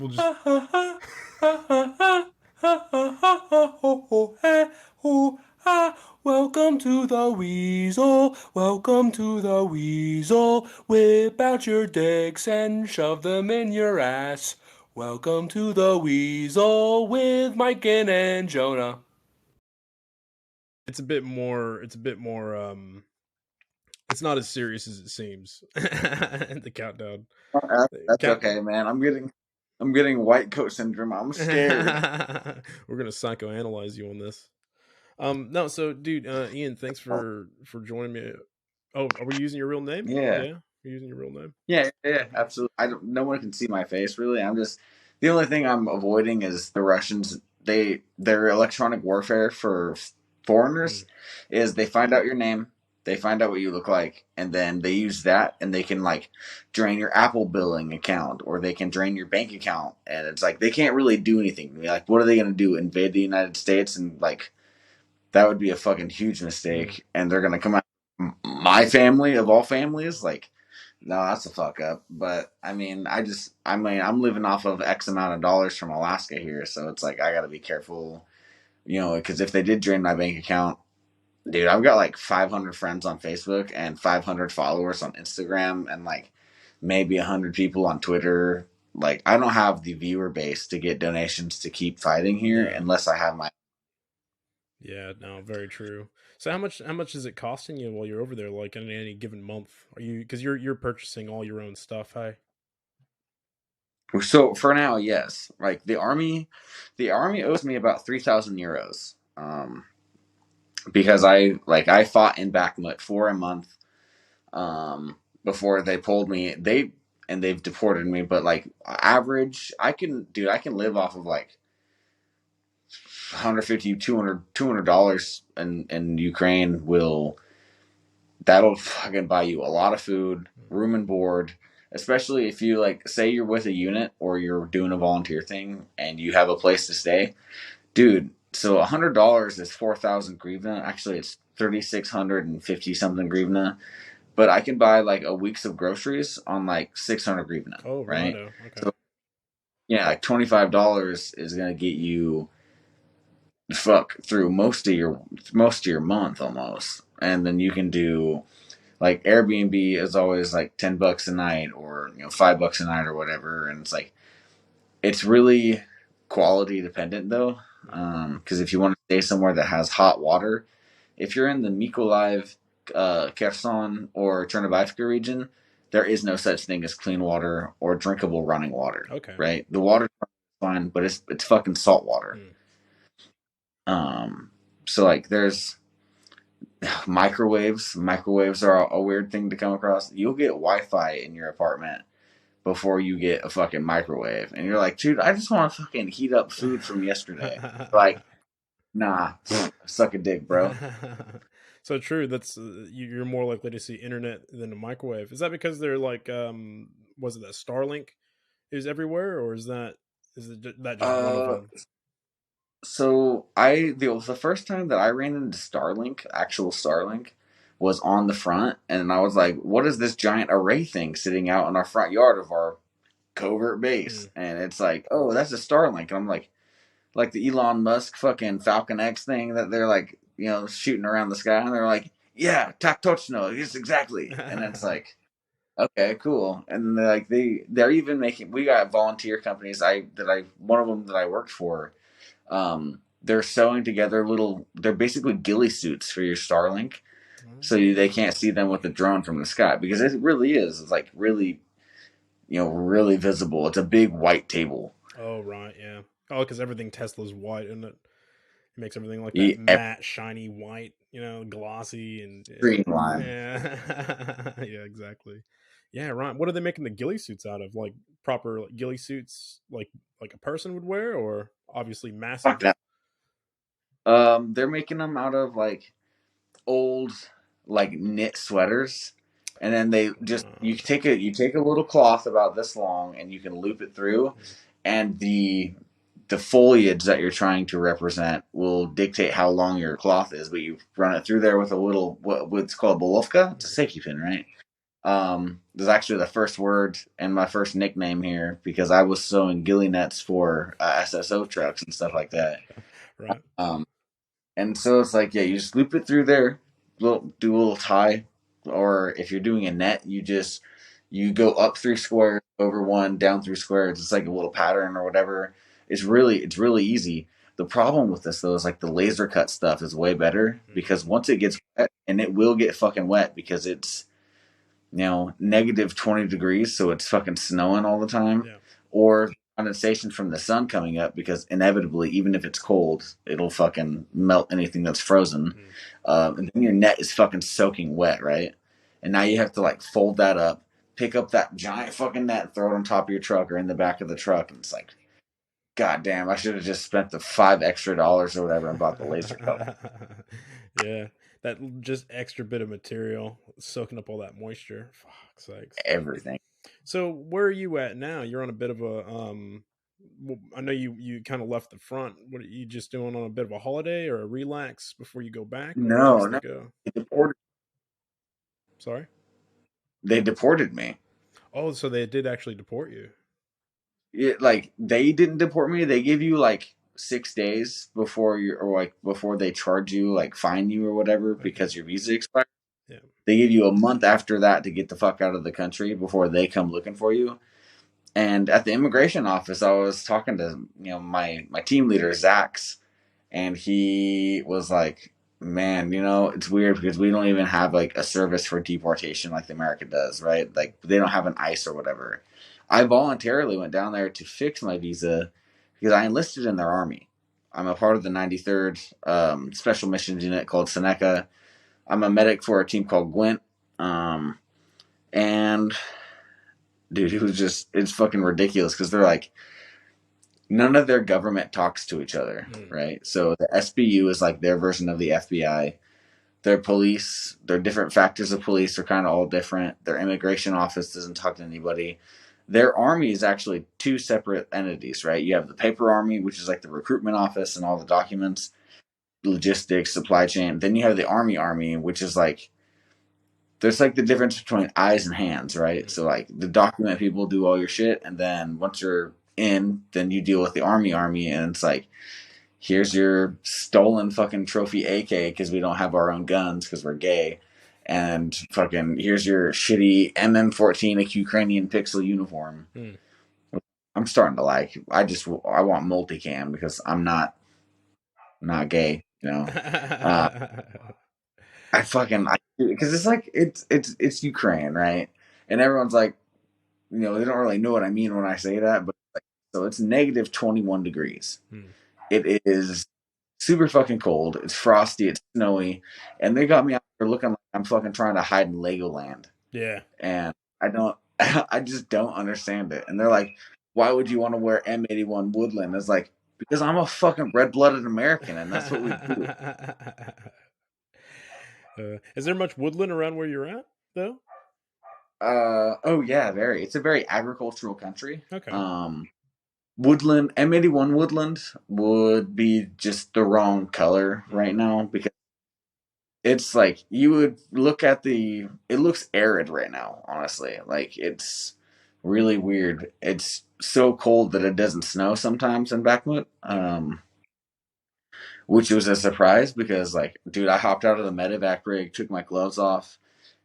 we'll just. Welcome to the Weasel. Welcome to the Weasel. Whip out your dicks and shove them in your ass. Welcome to the Weasel with Mican and Jonah. It's a bit more. It's a bit more. It's not as serious as it seems. The countdown. That's okay, man. I'm getting white coat syndrome. I'm scared. We're gonna psychoanalyze you on this. No, so dude, Ian, thanks for joining me. Oh, are we using your real name? Yeah. Yeah, we're using your real name. Yeah, absolutely. No one can see my face really. The only thing I'm avoiding is the Russians. Their electronic warfare for foreigners is they find out your name, they find out what you look like, and then they use that and they can like drain your Apple billing account or they can drain your bank account, and it's like they can't really do anything. Like, what are they gonna do? Invade the United States? And like that would be a fucking huge mistake. And they're gonna come out my family of all families, like. No, that's a fuck up. But I mean, I'm living off of X amount of dollars from Alaska here, so it's like I got to be careful, because if they did drain my bank account, dude, I've got like 500 friends on Facebook and 500 followers on Instagram and like maybe 100 people on Twitter. Like, I don't have the viewer base to get donations to keep fighting here unless I have my. Yeah, no, very true. So how much is it costing you while you're over there, like in any given month? Are you because you're purchasing all your own stuff, hey? So for now, yes. Like the army owes me about 3,000 euros. Because I fought in Bakhmut for a month before they pulled me. They've deported me, but like average, I can live off of like 150 $200 in Ukraine. That'll fucking buy you a lot of food, room and board, especially if you like say you're with a unit or you're doing a volunteer thing and you have a place to stay, dude. So $100 is 4,000 grivna. Actually, it's 3,650 something grivna. But I can buy like a week's of groceries on like 600 grivna. Oh, right. Okay. So yeah, like $25 is gonna get you through most of your month almost, and then you can do like Airbnb is always like $10 a night or $5 a night or whatever, and it's really quality dependent though. Because if you want to stay somewhere that has hot water, if you're in the Mykolaiv, Kherson, or Chernivtsi region, there is no such thing as clean water or drinkable running water. Okay. Right? The water's fine, but it's fucking salt water. So like there's microwaves. Microwaves are a weird thing to come across. You'll get Wi-Fi in your apartment before you get a fucking microwave, and you're like, dude, I just want to fucking heat up food from yesterday. Like, nah, suck a dick, bro. So true. That's you're more likely to see internet than a microwave. Is that because they're like, was it that Starlink is everywhere, or is that that just one of them? So the first time that I ran into actual Starlink, was on the front, and I was like, what is this giant array thing sitting out in our front yard of our covert base? And it's like, oh, that's a Starlink. And I'm like the Elon Musk fucking Falcon X thing that they're like, shooting around the sky, and they're like, yeah, tak tochno, yes, exactly. And it's like, okay, cool. And they're even we got volunteer companies one of them that I worked for, they're sewing together they're basically ghillie suits for your Starlink, so they can't see them with the drone from the sky, because it really is. It's like really, really visible. It's a big white table. Oh, right, yeah. Oh, because everything Tesla's white, and it makes everything like that matte, shiny white, glossy and streamlined. Yeah, yeah, exactly. Yeah, right. What are they making the ghillie suits out of? Like proper ghillie suits, like a person would wear, or obviously massive? They're making them out of like old like knit sweaters, and then they just you take a little cloth about this long and you can loop it through, and the foliage that you're trying to represent will dictate how long your cloth is, but you run it through there with a little what's called a bolovka. It's a safety pin, right? There's actually the first word and my first nickname here because I was sewing ghillie nets for SSO trucks and stuff like that. Right. Um, and so it's like, yeah, you just loop it through there, do a little tie, or if you're doing a net, you go up 3 squares, over one, down 3 squares. It's like a little pattern or whatever. It's really easy. The problem with this though is like the laser cut stuff is way better because once it gets wet, and it will get fucking wet because it's negative 20 degrees, so it's fucking snowing all the time, Yeah. or condensation from the sun coming up because inevitably, even if it's cold, it'll fucking melt anything that's frozen. And then your net is fucking soaking wet, right? And now you have to like fold that up, pick up that giant fucking net, throw it on top of your truck or in the back of the truck, and it's like, God damn, I should have just spent the $5 extra or whatever and bought the laser cut. Yeah, that just extra bit of material soaking up all that moisture. Fuck sakes. Everything. So where are you at now? You're on a bit of a I know you kind of left the front. What are you just doing on a bit of a holiday or a relax before you go back, or No, how's no, that go? they deported, Sorry. they deported me. Oh, so they did actually deport you. Like they didn't deport me. They give you like 6 days before you, or like before they charge you, like fine you or whatever, Okay. because your visa expired. Yeah. They give you a month after that to get the fuck out of the country before they come looking for you. And at the immigration office, I was talking to my team leader Zach's, and he was like, "Man, it's weird because we don't even have like a service for deportation like America does, right? Like they don't have an ICE or whatever." I voluntarily went down there to fix my visa because I enlisted in their army. I'm a part of the 93rd Special Missions Unit called Seneca. I'm a medic for a team called Gwent. And dude, it's fucking ridiculous because they're like, none of their government talks to each other, right? So the SBU is like their version of the FBI. Their police, their different factors of police are kind of all different. Their immigration office doesn't talk to anybody. Their army is actually two separate entities, right? You have the paper army, which is like the recruitment office and all the documents, logistics, supply chain. Then you have the army, which is like, there's like the difference between eyes and hands, right? So like the document people do all your shit, and then once you're in, then you deal with the army, and it's like, here's your stolen fucking trophy AK because we don't have our own guns because we're gay, and fucking here's your shitty MM14 Ukrainian pixel uniform. I'm starting to like. I want multicam because I'm not gay, because it's like it's Ukraine, right? And everyone's like, they don't really know what I mean when I say that, but like, so it's negative 21 degrees. It is super fucking cold. It's frosty. It's snowy, and they got me out there looking like I'm fucking trying to hide in Legoland. Yeah. And I don't, I just don't understand it. And they're like, "Why would you want to wear M81 Woodland?" It's like, because I'm a fucking red-blooded American, and that's what we do. Is there much woodland around where you're at, though? Oh yeah, very. It's a very agricultural country. Okay. Woodland, M81 Woodland would be just the wrong color right now because it's like you would look at it looks arid right now, honestly. Like it's really weird. It's so cold that it doesn't snow sometimes in Bakhmut. Which was a surprise because like, dude, I hopped out of the medevac rig, took my gloves off.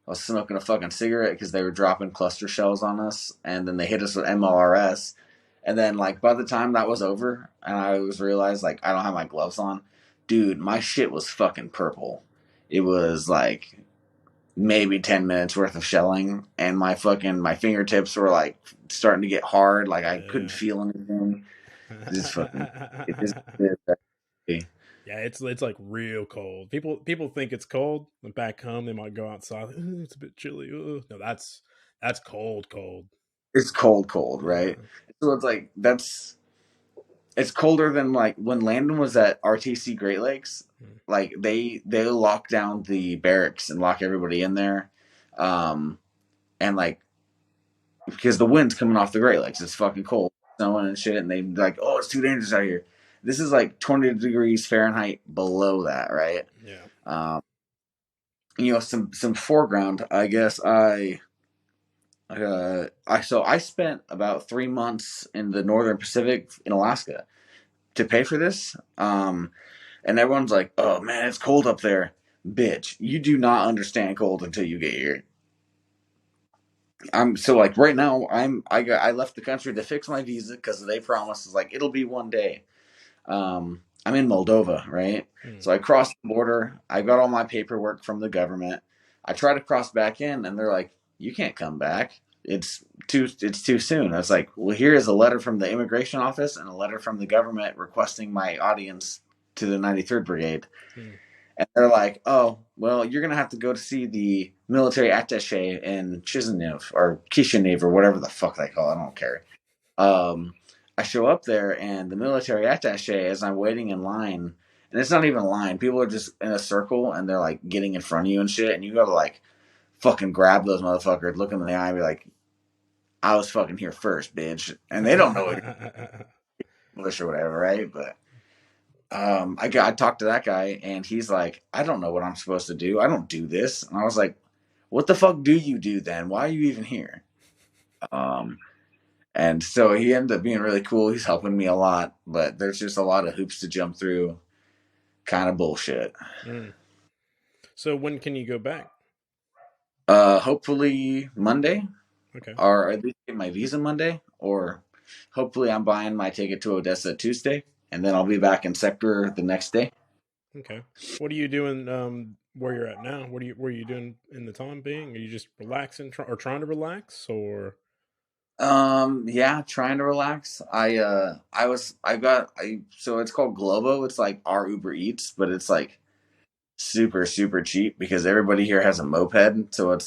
I was smoking a fucking cigarette because they were dropping cluster shells on us, and then they hit us with MLRS. And then, like, by the time that was over, and I realized, like, I don't have my gloves on, dude, my shit was fucking purple. It was, like, maybe 10 minutes worth of shelling, and my fingertips were, like, starting to get hard. Like, I couldn't feel anything. It just, yeah, it's like real cold. People think it's cold, but back home they might go outside. It's a bit chilly. No, that's cold. It's cold, right? So it's like it's colder than like when Landon was at RTC Great Lakes. Like they lock down the barracks and lock everybody in there, and like because the wind's coming off the Great Lakes, it's fucking cold, snowing and shit, and they like, oh, it's too dangerous out here. This is like 20 degrees Fahrenheit below that, right? Yeah. Some foreground. I guess I I spent about 3 months in the Northern Pacific in Alaska to pay for this. And everyone's like, "Oh man, it's cold up there." Bitch, you do not understand cold until you get here. I'm so like right now. I left the country to fix my visa because they promised like it'll be one day. I'm in Moldova, right? So I crossed the border. I got all my paperwork from the government. I try to cross back in, and they're like, "You can't come back. It's too soon." I was like, "Well, here is a letter from the immigration office and a letter from the government requesting my audience to the 93rd Brigade." And they're like, "Oh, well, you're gonna have to go to see the military attaché in Chisinau or Kishinev or whatever the fuck they call it. I don't care." Um, I show up there, and the military attaché, as I'm waiting in line, and it's not even a line. People are just in a circle, and they're like getting in front of you and shit, and you gotta like fucking grab those motherfuckers, look them in the eye, and be like, "I was fucking here first, bitch," and they don't know English or whatever, right? But I talked to that guy, and he's like, "I don't know what I'm supposed to do. I don't do this." And I was like, "What the fuck do you do then? Why are you even here?" Um, and so he ended up being really cool. He's helping me a lot, but there's just a lot of hoops to jump through. Kind of bullshit. So when can you go back? Hopefully Monday. Okay. Or at least get my visa Monday, or hopefully I'm buying my ticket to Odessa Tuesday, and then I'll be back in sector the next day. Okay. What are you doing where you're at now? What are you doing in the time being? Are you just relaxing or trying to relax or Yeah, trying to relax. So it's called Glovo. It's like our Uber Eats, but it's like super, super cheap because everybody here has a moped. So it's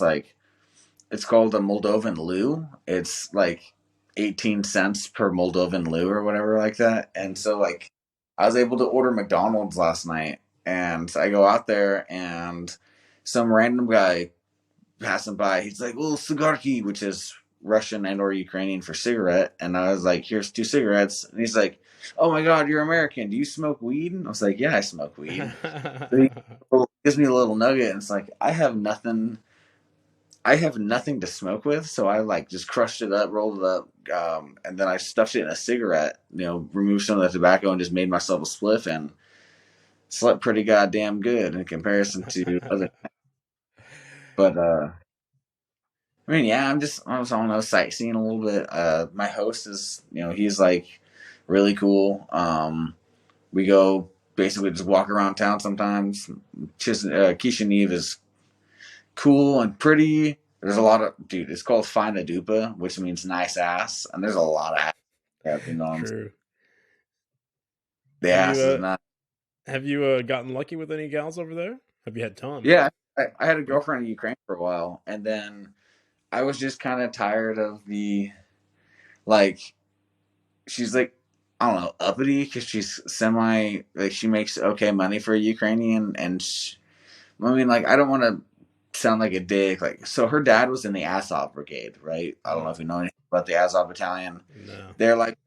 called a Moldovan leu. It's like 18 cents per Moldovan leu or whatever like that. And so like I was able to order McDonald's last night, and I go out there, and some random guy passing by, he's like, "Well, cigarki," which is Russian and or Ukrainian for cigarette. And I was like, "Here's 2 cigarettes." And he's like, "Oh my God, you're American. Do you smoke weed?" And I was like, "Yeah, I smoke weed." So he gives me a little nugget, and it's like, I have nothing to smoke with, so I like just crushed it up, rolled it up, and then I stuffed it in a cigarette. Removed some of the tobacco and just made myself a spliff, and slept pretty goddamn good in comparison to other. But I mean, yeah, I was on sightseeing a little bit. My host is, he's like really cool. We go basically just walk around town sometimes. Kishinev is cool and pretty. There's a lot of dude. It's called Fina Dupa, which means nice ass, and there's a lot of ass. True. The ass is not. Have you gotten lucky with any gals over there? Have you had tons? Yeah, I had a girlfriend in Ukraine for a while, and then I was just kind of tired of the like. She's like, I don't know, uppity because she's semi like she makes okay money for a Ukrainian, and I mean, like, I don't want to sound like a dick. Like, so her dad was in the Azov Brigade, right? I don't know if you know anything about the Azov Battalion. No. They're like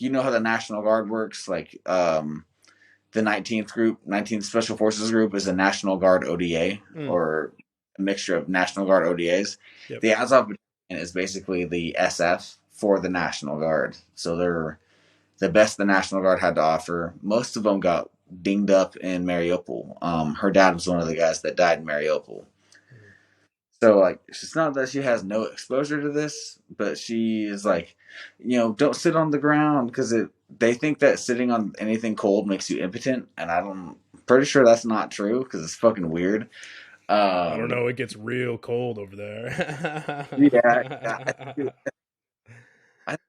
you know how the National Guard works. Like, the 19th Special Forces Group is a National Guard ODA or a mixture of National Guard ODAs. Yep. The Azov Battalion is basically the SF for the National Guard. So they're the best the National Guard had to offer. Most of them got dinged up in Mariupol. Her dad was one of the guys that died in Mariupol. So, like, it's not that she has no exposure to this, but she is like, don't sit on the ground because they think that sitting on anything cold makes you impotent, and I'm pretty sure that's not true because it's fucking weird. I don't know. It gets real cold over there. Yeah.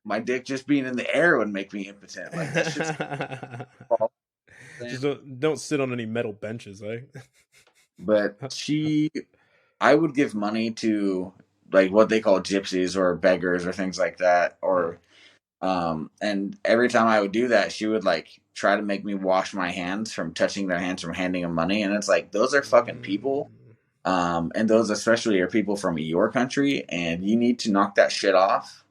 My dick just being in the air would make me impotent. Like, that shit's just don't sit on any metal benches, eh? But I would give money to like what they call gypsies or beggars or things like that, or and every time I would do that, she would like try to make me wash my hands from touching their hands from handing them money, and it's like those are fucking people, and those especially are people from your country, and you need to knock that shit off.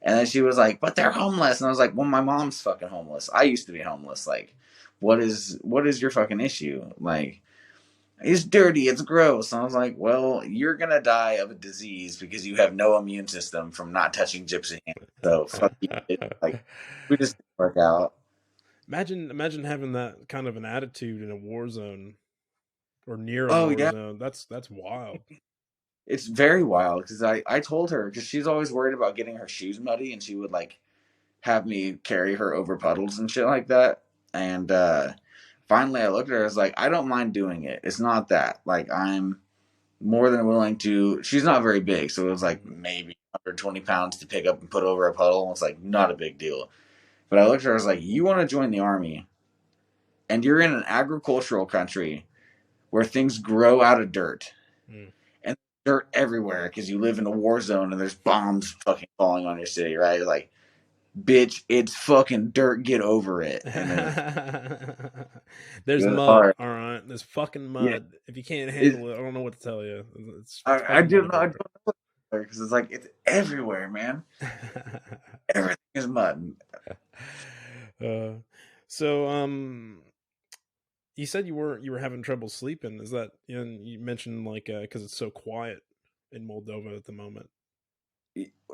And then she was like, "But they're homeless," and I was like, "Well, my mom's fucking homeless. I used to be homeless. Like, what is your fucking issue? Like." It's dirty. It's gross. And I was like, well, you're gonna die of a disease because you have no immune system from not touching gypsy hands. So fuck you. It's like we just didn't work out. Imagine having that kind of an attitude in a war zone or near a Oh war yeah, zone. That's wild. it's very wild because I told her because she's always worried about getting her shoes muddy, and she would like have me carry her over puddles and shit like that. And finally, I looked at her. I was like, I don't mind doing it. It's not that. Like I'm more than willing to. She's not very big, so it was like maybe 120 pounds to pick up and put over a puddle. It's like not a big deal. But I looked at her. I was like, you want to join the army, and you're in an agricultural country where things grow out of dirt. Mm. And dirt everywhere because you live in a war zone and there's bombs fucking falling on your city, right? Like, bitch, it's fucking dirt. Get over it. And then There's it's mud, hard. all right. There's fucking Yeah, mud. If you can't handle it, I don't know what to tell you. It's I fucking do mud not. I everywhere. don't know because it's like it's everywhere, man. Everything is mud. uh, so you said you were having trouble sleeping. Is that, and you mentioned like because it's so quiet in Moldova at the moment.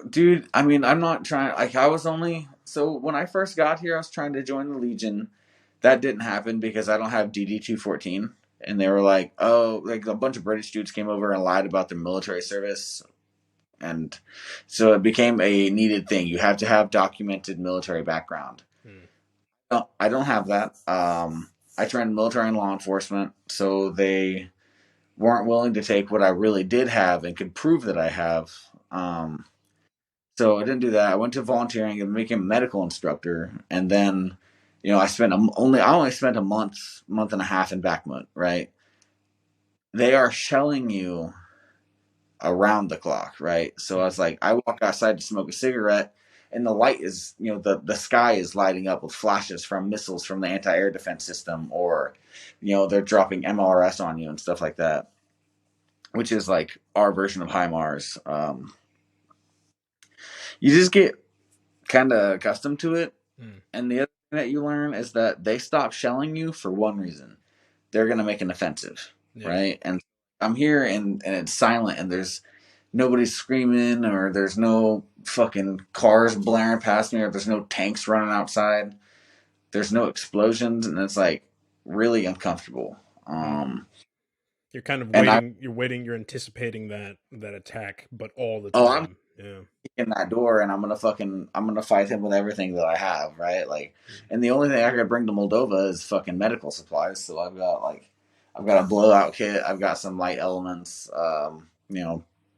Dude, I mean, I'm not trying. Like, I was only so when I first got here, I was trying to join the Legion. That didn't happen because I don't have DD-214, and they were like, "Oh, like a bunch of British dudes came over and lied about their military service." And so it became a needed thing. You have to have documented military background. Hmm. No, I don't have that. I trained military and law enforcement, so they weren't willing to take what I really did have and could prove that I have. So I didn't do that. I went to volunteering and became a medical instructor, and then, I only spent a month and a half in Bakhmut. Right, they are shelling you around the clock, right? So I was like, I walk outside to smoke a cigarette, and the light is, the sky is lighting up with flashes from missiles from the anti-air defense system, or, they're dropping MLRS on you and stuff like that, which is like our version of HIMARS. You just get kind of accustomed to it. Hmm. And the other thing that you learn is that they stop shelling you for one reason. They're going to make an offensive, Yeah. right? And I'm here and it's silent and there's nobody's screaming or there's no fucking cars blaring past me or there's no tanks running outside. There's no explosions and it's like really uncomfortable. You're kind of And I waiting. You're waiting. You're anticipating that attack, but all the I'm time. Yeah. in that door and I'm gonna fight him with everything that I have, right? Like, and the only thing I could bring to Moldova is fucking medical supplies. So I've got a blowout kit, I've got some light elements,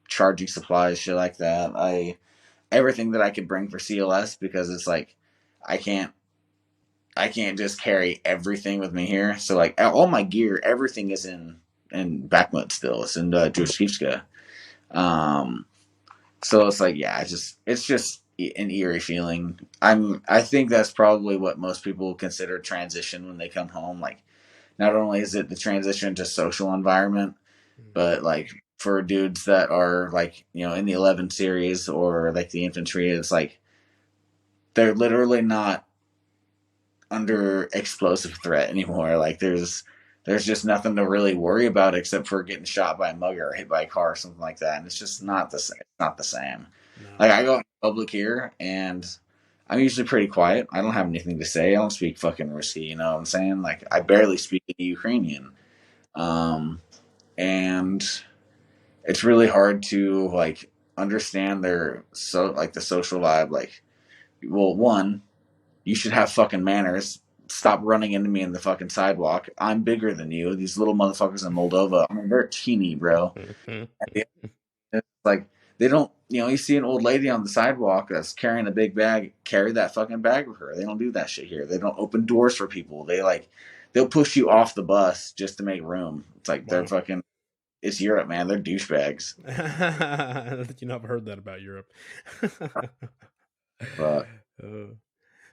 charging supplies, shit like that. Everything that I could bring for CLS because it's like I can't I can't just carry everything with me here. So like all my gear, everything is in Bakhmut still. It's in Druskivska. Um, so it's like, yeah, it's just an eerie feeling. I think that's probably what most people consider transition when they come home. Like, not only is it the transition to social environment, but like for dudes that are like, in the 11 series or like the infantry, it's like they're literally not under explosive threat anymore. Like there's just nothing to really worry about except for getting shot by a mugger or hit by a car or something like that. And it's just not the same. It's not the same. No. Like I go in public here and I'm usually pretty quiet. I don't have anything to say. I don't speak fucking Ruski, you know what I'm saying? Like I barely speak Ukrainian. And it's really hard to like understand their the social vibe. Like, well, one, you should have fucking manners. Stop running into me in the fucking sidewalk. I'm bigger than you. These little motherfuckers in Moldova, I mean, they're teeny, bro. It's like they don't, you see an old lady on the sidewalk that's carrying a big bag, carry that fucking bag with her. They don't do that shit here. They don't open doors for people. They'll push you off the bus just to make room. It's like they're fucking. It's Europe, man. They're douchebags. I've heard that about Europe. But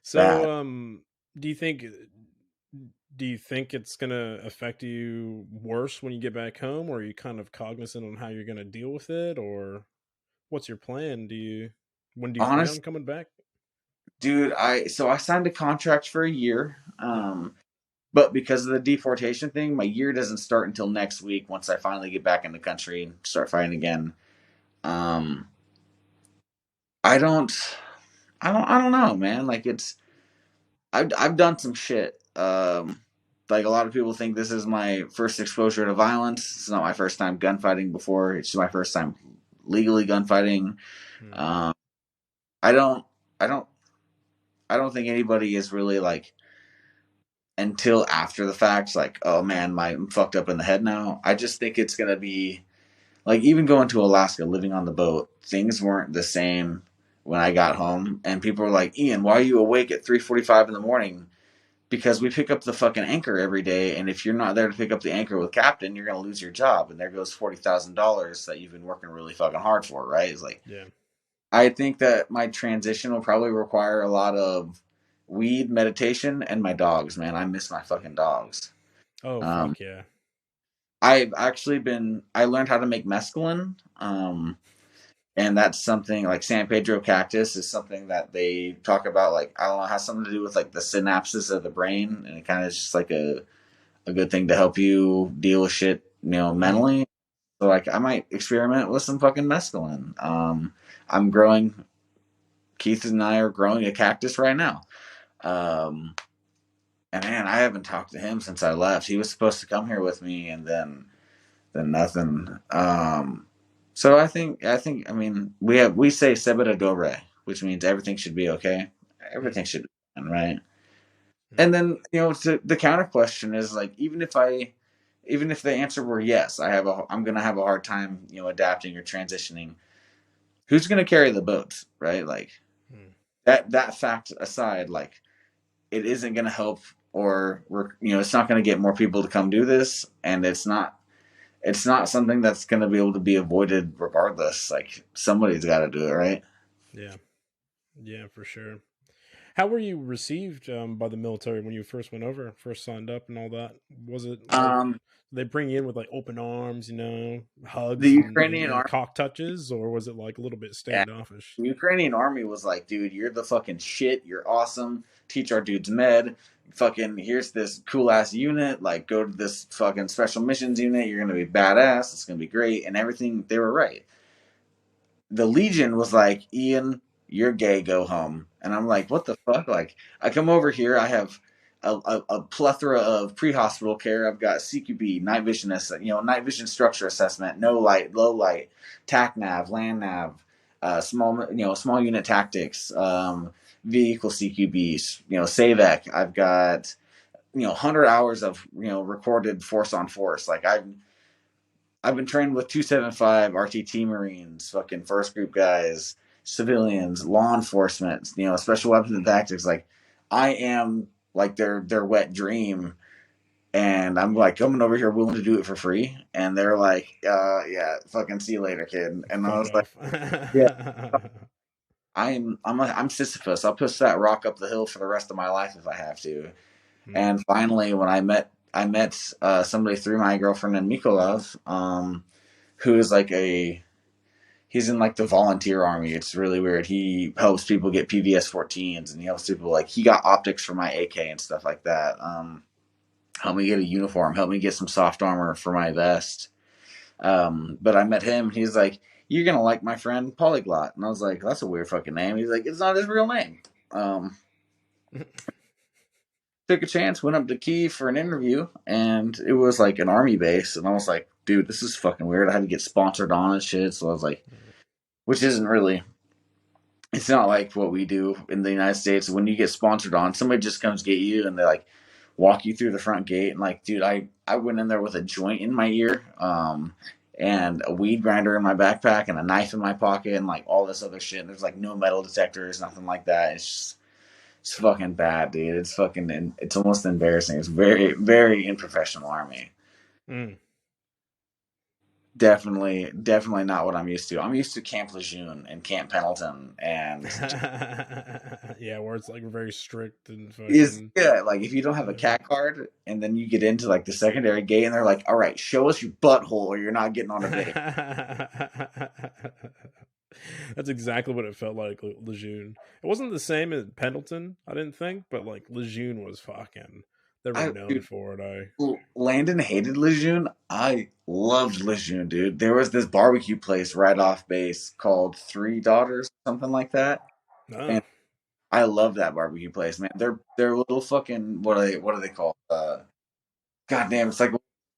so, that. do you think it's gonna affect you worse when you get back home, or are you kind of cognizant on how you're gonna deal with it, or what's your plan? When do you plan on Honest, coming back? dude, I signed a contract for a year. But because of the deportation thing, my year doesn't start until next week once I finally get back in the country and start fighting again. Um, I don't, I don't know, man. Like I've done some shit. Like a lot of people think this is my first exposure to violence. It's not my first time gunfighting before. It's my first time legally gunfighting. Um, I don't, I don't, I don't think anybody is really like until after the fact, like, oh man, I'm fucked up in the head now. I just think it's gonna be like even going to Alaska, living on the boat, things weren't the same when I got home, and people were like, Ian, why are you awake at 3:45 in the morning? Because we pick up the fucking anchor every day, and if you're not there to pick up the anchor with captain, you're gonna lose your job, and there goes $40,000 that you've been working really fucking hard for, right? It's like, Yeah. I think that my transition will probably require a lot of weed, meditation, and my dogs. Man, I miss my fucking dogs. Oh, Um, fuck yeah. I learned how to make mescaline. And that's something like San Pedro cactus is something that they talk about. Like, I don't know, has something to do with like the synapses of the brain. And it kind of is just like a good thing to help you deal with shit, mentally. So like, I might experiment with some fucking mescaline. I'm growing, Keith and I are growing a cactus right now. And man, I haven't talked to him since I left. He was supposed to come here with me, and then nothing. So I mean, we say sebeda dore, which means everything should be okay. Everything should be fine, right? And then the counter question is like, even if the answer were yes, I'm gonna have a hard time adapting or transitioning. Who's gonna carry the boat, right? Like that fact aside, like it isn't gonna help, or it's not gonna get more people to come do this, and it's not something that's going to be able to be avoided regardless. Like somebody's got to do it, right? Yeah. Yeah, for sure. How were you received by the military when you first went over, first signed up and all that? Was it like they bring you in with like open arms, The hugs Ukrainian and army, cock touches, or was it like a little bit yeah, standoffish? the Ukrainian army was like, dude, you're the fucking shit. You're awesome. Teach our dudes med. Fucking here's this cool ass unit. Like go to this fucking special missions unit. You're gonna be badass. It's gonna be great and everything. They were right. The Legion was like, Ian, you're gay, go home. And I'm like, what the fuck? Like, I come over here, I have a plethora of pre-hospital care. I've got CQB, night vision, night vision structure assessment, no light, low light, TAC nav, land nav, small unit tactics, vehicle CQBs, SAVEC. I've got 100 hours of recorded force on force. Like I've been trained with 275 RTT Marines, fucking first group guys, civilians, law enforcement, special weapons and tactics. Like, I am like their wet dream, and I'm like coming over here willing to do it for free, and they're like, yeah, fucking see you later, kid. And I Fuck was like, off. yeah, I'm Sisyphus. I'll push that rock up the hill for the rest of my life if I have to. And finally, when I met somebody through my girlfriend in Mykolaiv, who is like he's in like the volunteer army. It's really weird. He helps people get PVS 14s, and he helps people like he got optics for my AK and stuff like that. Help me get a uniform, help me get some soft armor for my vest. But I met him. He's like, "You're gonna like my friend Polyglot," and I was like, "That's a weird fucking name." He's like, "It's not his real name." Took a chance, went up to Kyiv for an interview, and it was like an army base, and I was like, "Dude, this is fucking weird." I had to get sponsored on and shit, so I was like, which isn't really. It's not like what we do in the United States. When you get sponsored on, somebody just comes get you, and they like walk you through the front gate, and like, dude, I went in there with a joint in my ear, and a weed grinder in my backpack, and a knife in my pocket, and like all this other shit. And there's like no metal detectors, nothing like that. It's fucking bad, dude. It's almost embarrassing. It's very, very unprofessional army. Definitely not what I'm used to. I'm used to Camp Lejeune and Camp Pendleton, and yeah, where it's like very strict and fucking. like if you don't have a cat card, and then you get into like the secondary gate, and they're like, "All right, show us your butthole, or you're not getting on a base." That's exactly what it felt like, Lejeune. It wasn't the same as Pendleton, I didn't think, but like Lejeune was fucking They're renowned Dude, for it. Landon hated Lejeune. I loved Lejeune, dude. There was this barbecue place right off base called Three Daughters, something like that. Oh. And I love that barbecue place, man. They're little fucking what are they called? God damn, it's like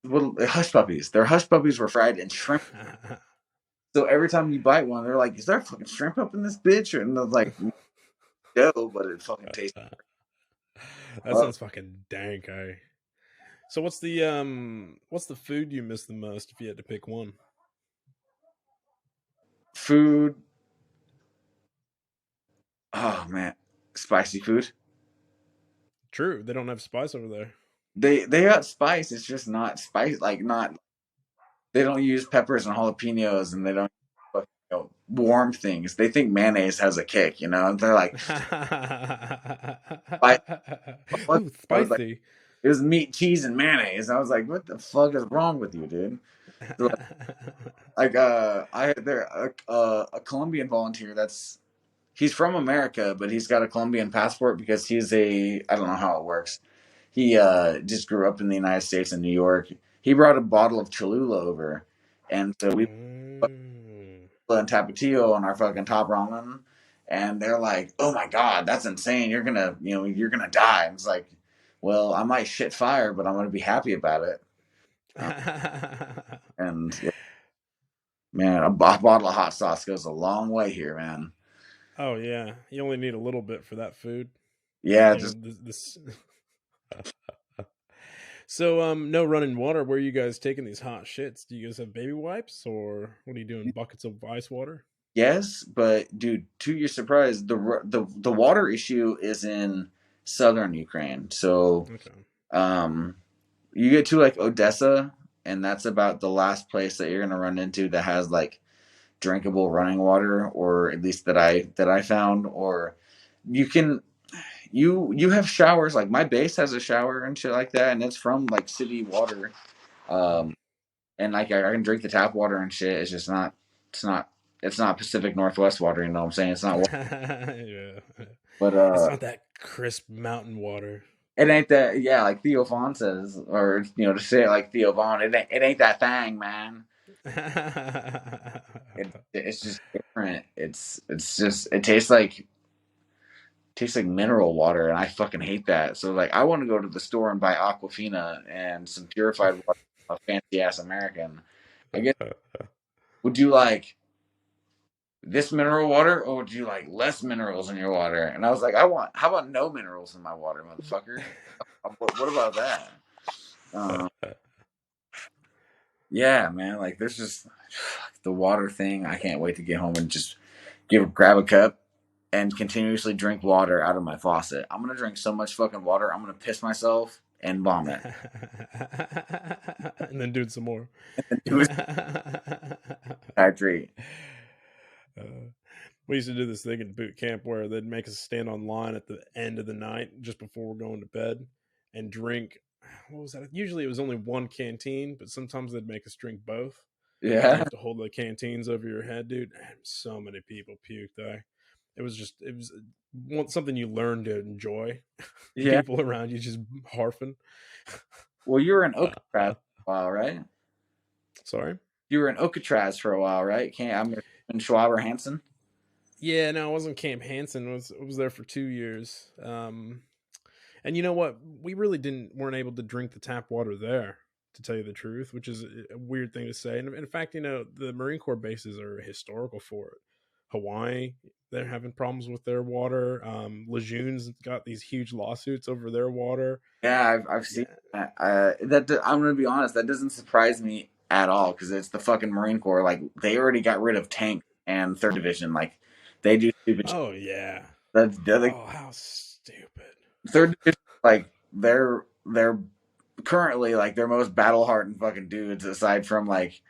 little hush puppies. Their hush puppies were fried in shrimp. So every time you bite one, they're like, "Is there fucking shrimp up in this bitch?" And they're like, "No," but it fucking tastes. That sounds fucking dank, So what's the food you miss the most if you had to pick one? Food. Oh man, spicy food. True, they don't have spice over there. They got spice. It's just not spice. Like not. They don't use peppers and jalapenos, and they don't warm things. They think mayonnaise has a kick, And they're like, what? Ooh, I was like, spicy. it was meat, cheese, and mayonnaise. I was like, what the fuck is wrong with you, dude? So, I had there a Colombian volunteer he's from America, but he's got a Colombian passport because I don't know how it works. He just grew up in the United States in New York. He brought a bottle of Cholula over, and so we put and Tapatio on our fucking top ramen, and they're like, "Oh my god, that's insane! You're gonna die." And it's like, well, I might shit fire, but I'm gonna be happy about it. And yeah, man, a bottle of hot sauce goes a long way here, man. Oh yeah, you only need a little bit for that food. Yeah, You know, just this. So, no running water. Where are you guys taking these hot shits? Do you guys have baby wipes, or what are you doing? Buckets of ice water? yes, but dude, to your surprise, the water issue is in southern Ukraine. So, Okay. you get to like Odessa, and that's about the last place that you're gonna run into that has like drinkable running water, or at least that I found. Or you can you have showers. Like my base has a shower and shit like that, and it's from like city water. Um, and like I can drink the tap water and shit. It's just not. It's not. It's not Pacific Northwest water. You know what I'm saying? It's not. Yeah. But It's not that crisp mountain water. it ain't that. Yeah, like Theo Vaughn says, or to say it like Theo Vaughn, it ain't that thing, man. It's just different. It's just it tastes like mineral water, and I fucking hate that. So like, I want to go to the store and buy Aquafina and some purified water, a fancy ass American. I guess. Would you like this mineral water, or would you like less minerals in your water? And I was like, how about no minerals in my water, motherfucker? What about that? Um, yeah, man. Like, there's just the water thing. I can't wait to get home and just grab a cup and continuously drink water out of my faucet. I'm gonna drink so much fucking water, I'm gonna piss myself and vomit. And then do it some more. Hydrate. We used to do this thing in boot camp where they'd make us stand on line at the end of the night just before we're going to bed and drink. What was that? Usually it was only one canteen, but sometimes they'd make us drink both. And you Yeah. have to hold the canteens over your head, dude. And so many people puked. It was something you learn to enjoy. Yeah. People around you just harfing. Well, you were in Alcatraz for a while, right? Sorry? You were in Alcatraz for a while, right? I'm in Schwaber Hansen. Yeah, no, I wasn't Camp Hansen. I was there for 2 years. And you know what? We really weren't able to drink the tap water there, to tell you the truth, which is a weird thing to say. And in fact, the Marine Corps bases are historical for it. Hawaii, they're having problems with their water. Lejeune's got these huge lawsuits over their water. Yeah, I've seen that. I'm gonna be honest, that doesn't surprise me at all because it's the fucking Marine Corps. Like they already got rid of tank and third division. Like they do stupid. Oh yeah. Oh, how stupid. Third division, like they're currently like their most battle hardened fucking dudes aside from like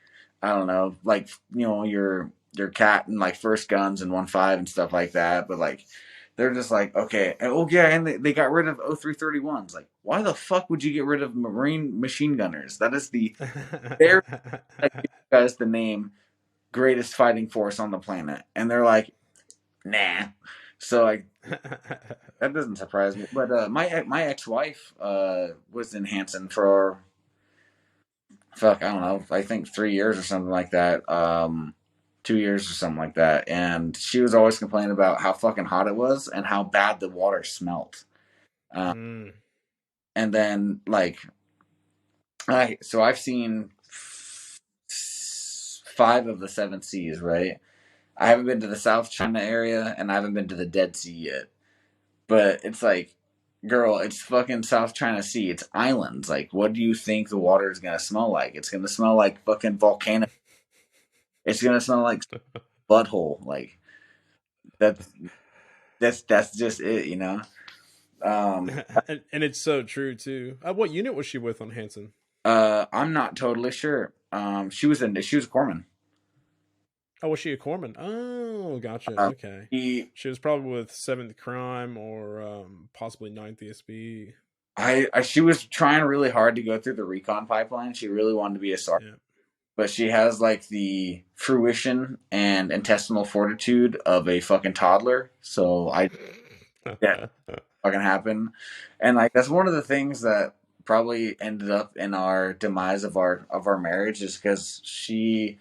I don't know, like your cat and like first guns and 1.5 and stuff like that. But like they're just like, okay, oh yeah, and they got rid of 0331s. Like, why the fuck would you get rid of Marine machine gunners? That is they're like, you guys the name greatest fighting force on the planet, and they're like, nah. So like, that doesn't surprise me. But my ex wife was in Hanson for fuck, I don't know, I think 3 years or something like that. 2 years or something like that. And she was always complaining about how fucking hot it was and how bad the water smelt. Mm. And then like so I've seen 5 of the 7 seas, right? I haven't been to the South China area and I haven't been to the Dead Sea yet. But it's like, girl, it's fucking South China Sea. It's islands. Like, what do you think the water is gonna smell like? It's gonna smell like fucking volcano. It's gonna smell like butthole. Like that's that's just it, you know. And it's so true too. What unit was she with on Hanson? I'm not totally sure. She was a corpsman. Oh, was she a corpsman? Oh, gotcha. Okay. She was probably with 7th Crime or possibly 9th ESB. She was trying really hard to go through the recon pipeline. She really wanted to be a sergeant. Yeah. But she has like the fruition and intestinal fortitude of a fucking toddler. So that fucking happened. And like that's one of the things that probably ended up in our demise of our marriage is because she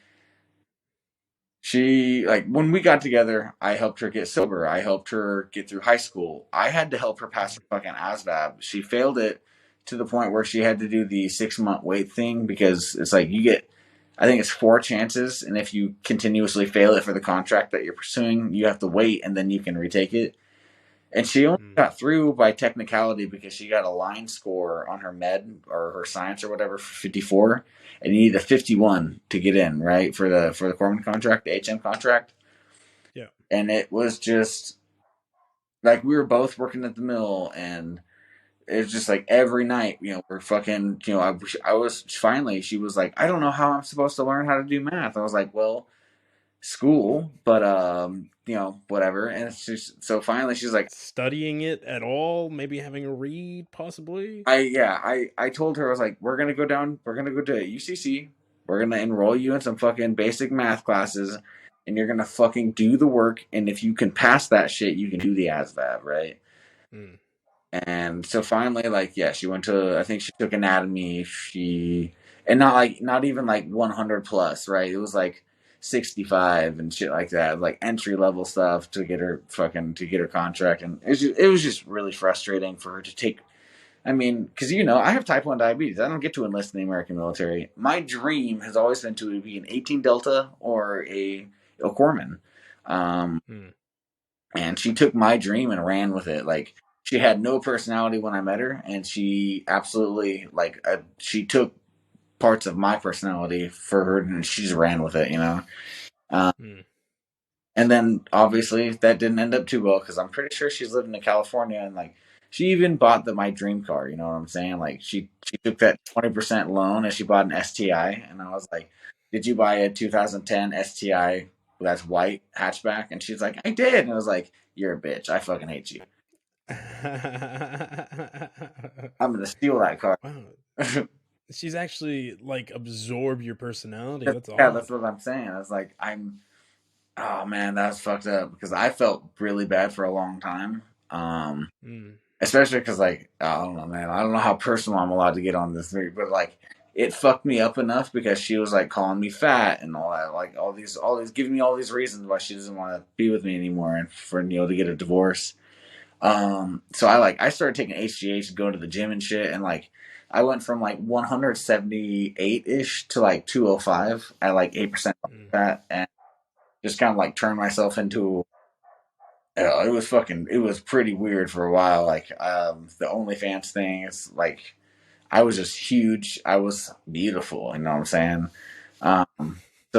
like when we got together, I helped her get sober. I helped her get through high school. I had to help her pass her fucking ASVAB. She failed it to the point where she had to do the 6-month wait thing because it's like you get, I think it's 4 chances, and if you continuously fail it for the contract that you're pursuing, you have to wait and then you can retake it. And she only got through by technicality because she got a line score on her med or her science or whatever for 54, and you need a 51 to get in, right, for the corpsman contract, the HM contract. Yeah. And it was just like we were both working at the mill, and it was just like every night, you know, we're fucking, you know, I was finally, she was like, I don't know how I'm supposed to learn how to do math. I was like, well, school, but you know, whatever. And it's just so finally she's like, studying it at all, maybe having a read possibly. I told her, I was like, we're gonna go to UCC, we're gonna enroll you in some fucking basic math classes, and you're gonna fucking do the work, and if you can pass that shit, you can do the ASVAB, right? And so finally, like, yeah, she went to, I think she took anatomy, and not even like 100 plus, right? It was like 65 and shit like that, like entry level stuff to get her contract. And it was just really frustrating for her to take. I mean, because you know, I have type 1 diabetes. I don't get to enlist in the American military. My dream has always been to be an 18 Delta or a corpsman. And she took my dream and ran with it. Like, she had no personality when I met her, and she absolutely she took parts of my personality for her, and she just ran with it, you know. And then obviously that didn't end up too well because I'm pretty sure she's living in California, and like she even bought my dream car. You know what I'm saying? Like she took that 20% loan and she bought an STI, and I was like, "Did you buy a 2010 STI that's white hatchback?" And she's like, "I did," and I was like, "You're a bitch. I fucking hate you. I'm gonna steal that car." Wow. She's actually like absorbed your personality. That's yeah, odd. that's what I'm saying. I was like, oh man, that's fucked up because I felt really bad for a long time. Especially because like, I don't know, man. I don't know how personal I'm allowed to get on this, but like, it fucked me up enough because she was like calling me fat and all that, like all these giving me all these reasons why she doesn't want to be with me anymore and for to get a divorce. So I started taking HGH and going to the gym and shit, and like I went from like 178-ish to like 205 at like 8% fat, and just kind of like turned myself into it was pretty weird for a while. Like the OnlyFans thing is like I was just huge. I was beautiful, you know what I'm saying? So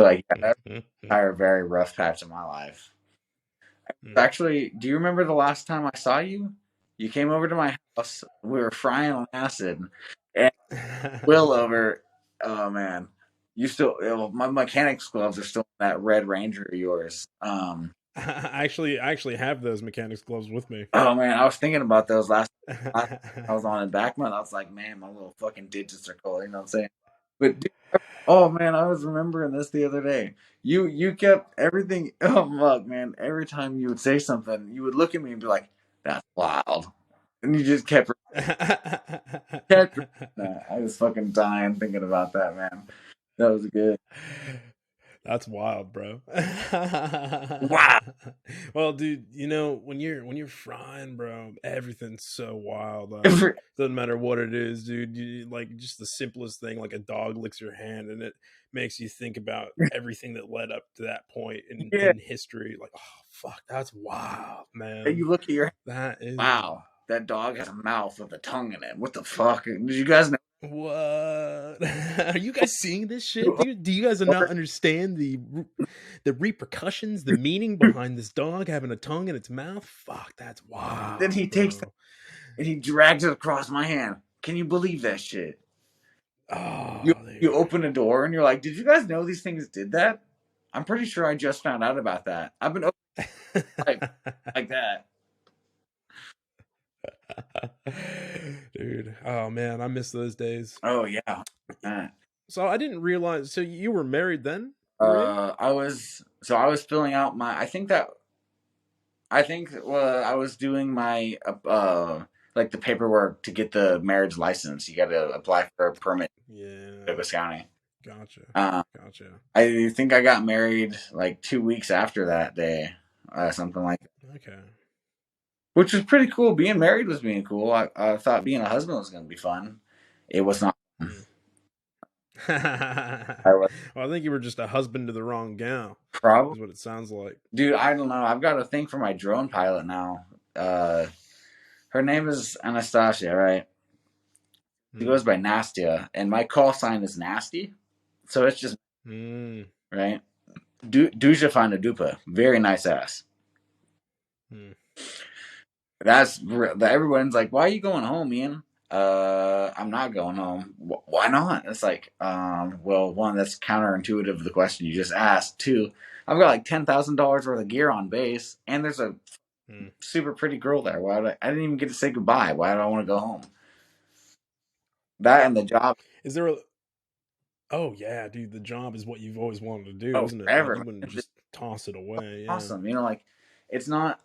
like that's an entire very rough patch of my life. Actually, do you remember the last time I saw you? You came over to my house. We were frying on acid, and Will over. Oh man, you still my mechanics gloves are still in that Red Ranger of yours. I actually have those mechanics gloves with me. Oh man, I was thinking about those last I was on embankment. I was like, man, my little fucking digits are cold. You know what I'm saying? But dude, oh man, I was remembering this the other day. You kept everything. Oh fuck, man! Every time you would say something, you would look at me and be like, That's wild. And you just kept that. I was fucking dying thinking about that, man. That was good. That's wild, bro. Wow. Well, dude, when you're frying, bro, everything's so wild. Doesn't matter what it is, dude. Like just the simplest thing, like a dog licks your hand, and it makes you think about everything that led up to that point Yeah. in history. Like, oh fuck, that's wild, man. And you look at your That is wow. That dog has a mouth with a tongue in it. What the fuck? Did you guys know? What? Are you guys seeing this shit, dude? Do you guys not understand the repercussions, the meaning behind this dog having a tongue in its mouth? Fuck, that's wild. Then he takes that and he drags it across my hand. Can you believe that shit? Oh, you open a door and you're like, did you guys know these things did that? I'm pretty sure I just found out about that. I've been like that. Dude, oh man, I miss those days. Oh yeah. So I didn't realize. So you were married then? I was filling out my. I was doing my like the paperwork to get the marriage license. You got to apply for a permit. Yeah. In Douglas County. Gotcha. Gotcha. I think I got married like 2 weeks after that day, something like that. Okay. Which was pretty cool. Being married was being cool. I thought being a husband was going to be fun. It was not. Well, I think you were just a husband to the wrong gal. Probably. Is what it sounds like. Dude, I don't know. I've got a thing for my drone pilot now. Her name is Anastasia, right? She goes by Nastia, and my call sign is Nasty. So it's just, right? Duja Fana Dupa. Very nice ass. That's everyone's like, why are you going home, Ian? I'm not going home. Why not? It's like, well, one, that's counterintuitive to the question you just asked. Two, I've got like $10,000 worth of gear on base, and there's a super pretty girl there. I didn't even get to say goodbye. Why do I want to go home? That and the job. Is there a? Oh yeah, dude, the job is what you've always wanted to do, isn't it? Forever. Like, you wouldn't just toss it away. Yeah. Awesome. Like it's not.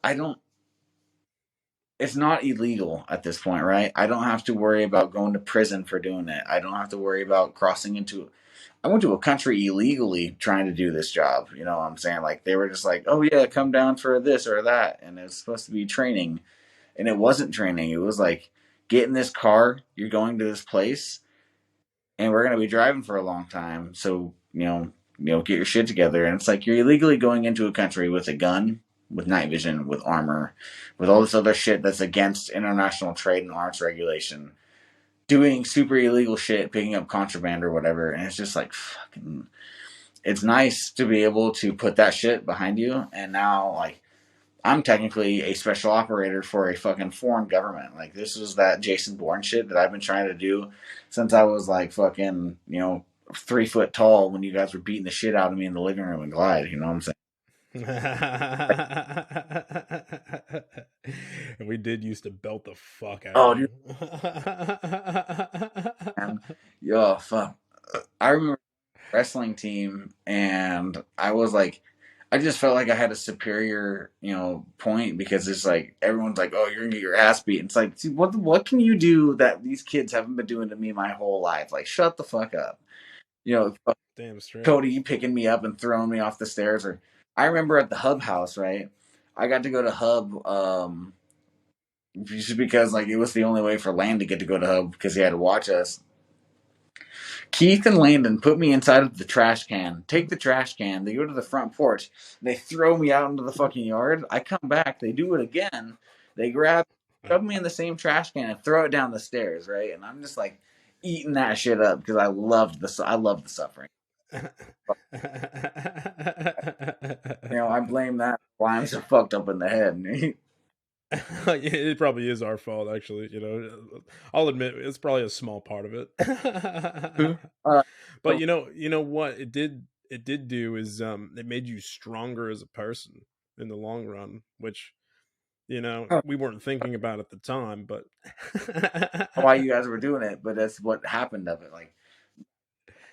It's not illegal at this point, right? I don't have to worry about going to prison for doing it. I don't have to worry about crossing into. I went to a country illegally trying to do this job. You know what I'm saying? Like they were just like, oh yeah, come down for this or that, and it was supposed to be training, and it wasn't training. It was like, get in this car. You're going to this place, and we're gonna be driving for a long time. So get your shit together. And it's like you're illegally going into a country with a gun, with night vision, with armor, with all this other shit that's against international trade and arms regulation, doing super illegal shit, picking up contraband or whatever. And it's just like, fucking, it's nice to be able to put that shit behind you. And now, like, I'm technically a special operator for a fucking foreign government. Like, this is that Jason Bourne shit that I've been trying to do since I was like fucking, 3 foot tall when you guys were beating the shit out of me in the living room in Glide. You know what I'm saying? And we did used to belt the fuck out of you. Yo, fuck. I remember wrestling team, and I was like, I just felt like I had a superior, point, because it's like everyone's like, "Oh, you're gonna get your ass beat." And it's like, see, what can you do that these kids haven't been doing to me my whole life? Like, shut the fuck up. Damn straight. Cody picking me up and throwing me off the stairs. Or I remember at the Hub house, right? I got to go to Hub just because like it was the only way for Land to get to go to Hub because he had to watch us. Keith and Landon put me inside of the trash can. Take the trash can. They go to the front porch. They throw me out into the fucking yard. I come back. They do it again. They shove me in the same trash can and throw it down the stairs, right? And I'm just like eating that shit up because I love the suffering. I blame that why I'm so fucked up in the head. It probably is our fault, actually. I'll admit it's probably a small part of it. But you know what it did do is it made you stronger as a person in the long run, which we weren't thinking about at the time, but why you guys were doing it, but that's what happened of it. Like,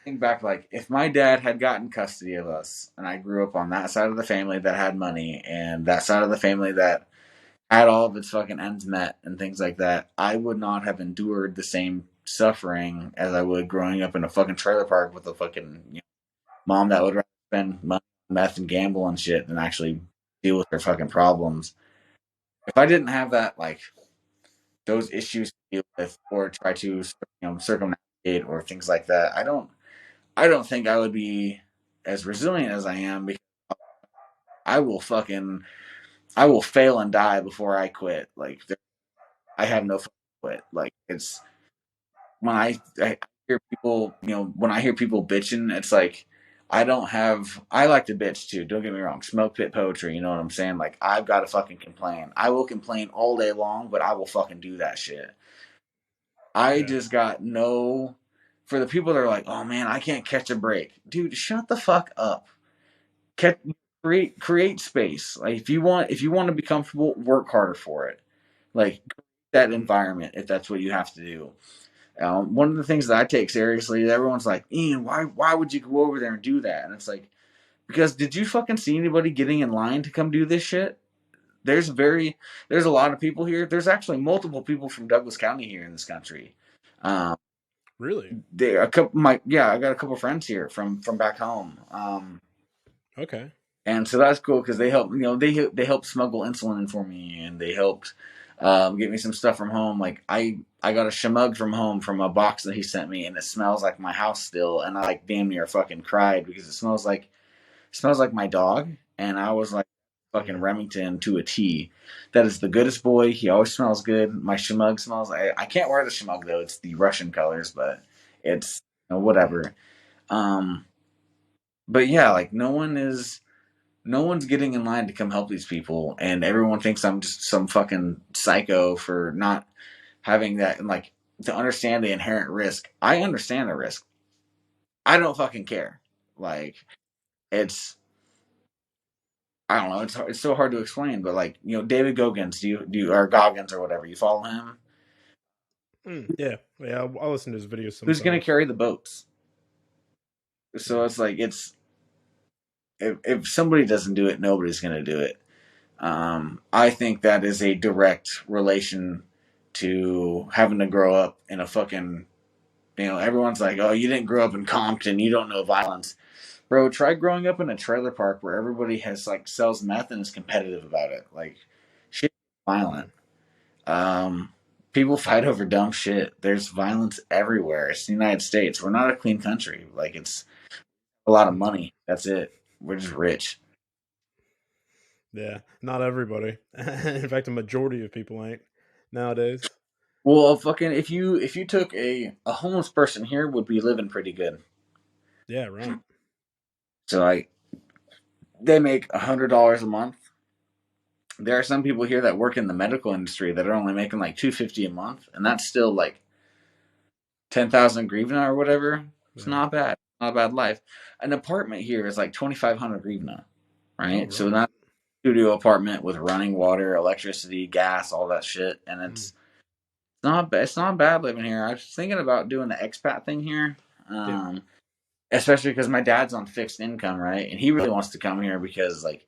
think back, like if my dad had gotten custody of us and I grew up on that side of the family that had money and that side of the family that had all of its fucking ends met and things like that, I would not have endured the same suffering as I would growing up in a fucking trailer park with a fucking mom that would rather spend money on meth and gamble and shit than actually deal with their fucking problems. If I didn't have that, like, those issues to deal with or try to circumnavigate or things like that, I don't think I would be as resilient as I am, because I will fail and die before I quit. Like, I have no fucking quit. Like, it's when I hear people, when I hear people bitching, it's like I like to bitch too. Don't get me wrong. Smoke pit poetry. You know what I'm saying? Like, I've got to fucking complain. I will complain all day long, but I will fucking do that shit. I just got no. For the people that are like, oh man, I can't catch a break, dude. Shut the fuck up. Create space. Like, if you want to be comfortable, work harder for it. Like, that environment, if that's what you have to do. One of the things that I take seriously, everyone's like, Ian, why would you go over there and do that? And it's like, because did you fucking see anybody getting in line to come do this shit? There's a lot of people here. There's actually multiple people from Douglas County here in this country. Really? I got a couple friends here from back home. Okay. And so that's cool because they help. They helped smuggle insulin in for me, and they helped get me some stuff from home. Like, I got a shmug from home from a box that he sent me, and it smells like my house still. And I like damn near fucking cried because it smells like my dog. And I was like, fucking Remington to a T. That is the goodest boy. He always smells good. My shmug smells. I can't wear the shmug though. It's the Russian colors, but it's whatever. But yeah, like, no one's getting in line to come help these people, and everyone thinks I'm just some fucking psycho for not having that, and like, to understand the inherent risk. I understand the risk. I don't fucking care. Like, I don't know. It's so hard to explain, but like, David Goggins, or Goggins or whatever, you follow him? Yeah. I'll listen to his videos sometimes. Who's gonna carry the boats? So it's like, if somebody doesn't do it, nobody's gonna do it. I think that is a direct relation to having to grow up in a fucking, everyone's like, oh, you didn't grow up in Compton, you don't know violence. Bro, try growing up in a trailer park where everybody has like sells meth and is competitive about it. Like, shit is violent. People fight over dumb shit. There's violence everywhere. It's the United States. We're not a clean country. Like, it's a lot of money. That's it. We're just rich. Yeah, not everybody. In fact, a majority of people ain't nowadays. Well, fucking, if you took a homeless person here, would be living pretty good. Yeah, right. So they make $100 a month. There are some people here that work in the medical industry that are only making like $250 a month, and that's still like 10,000 grivna or whatever. It's not bad. Not a bad life. An apartment here is like 2,500 grivna, right? Right. So not a studio apartment with running water, electricity, gas, all that shit, and it's not bad living here. I was thinking about doing the expat thing here. Especially because my dad's on fixed income, right? And he really wants to come here because, like,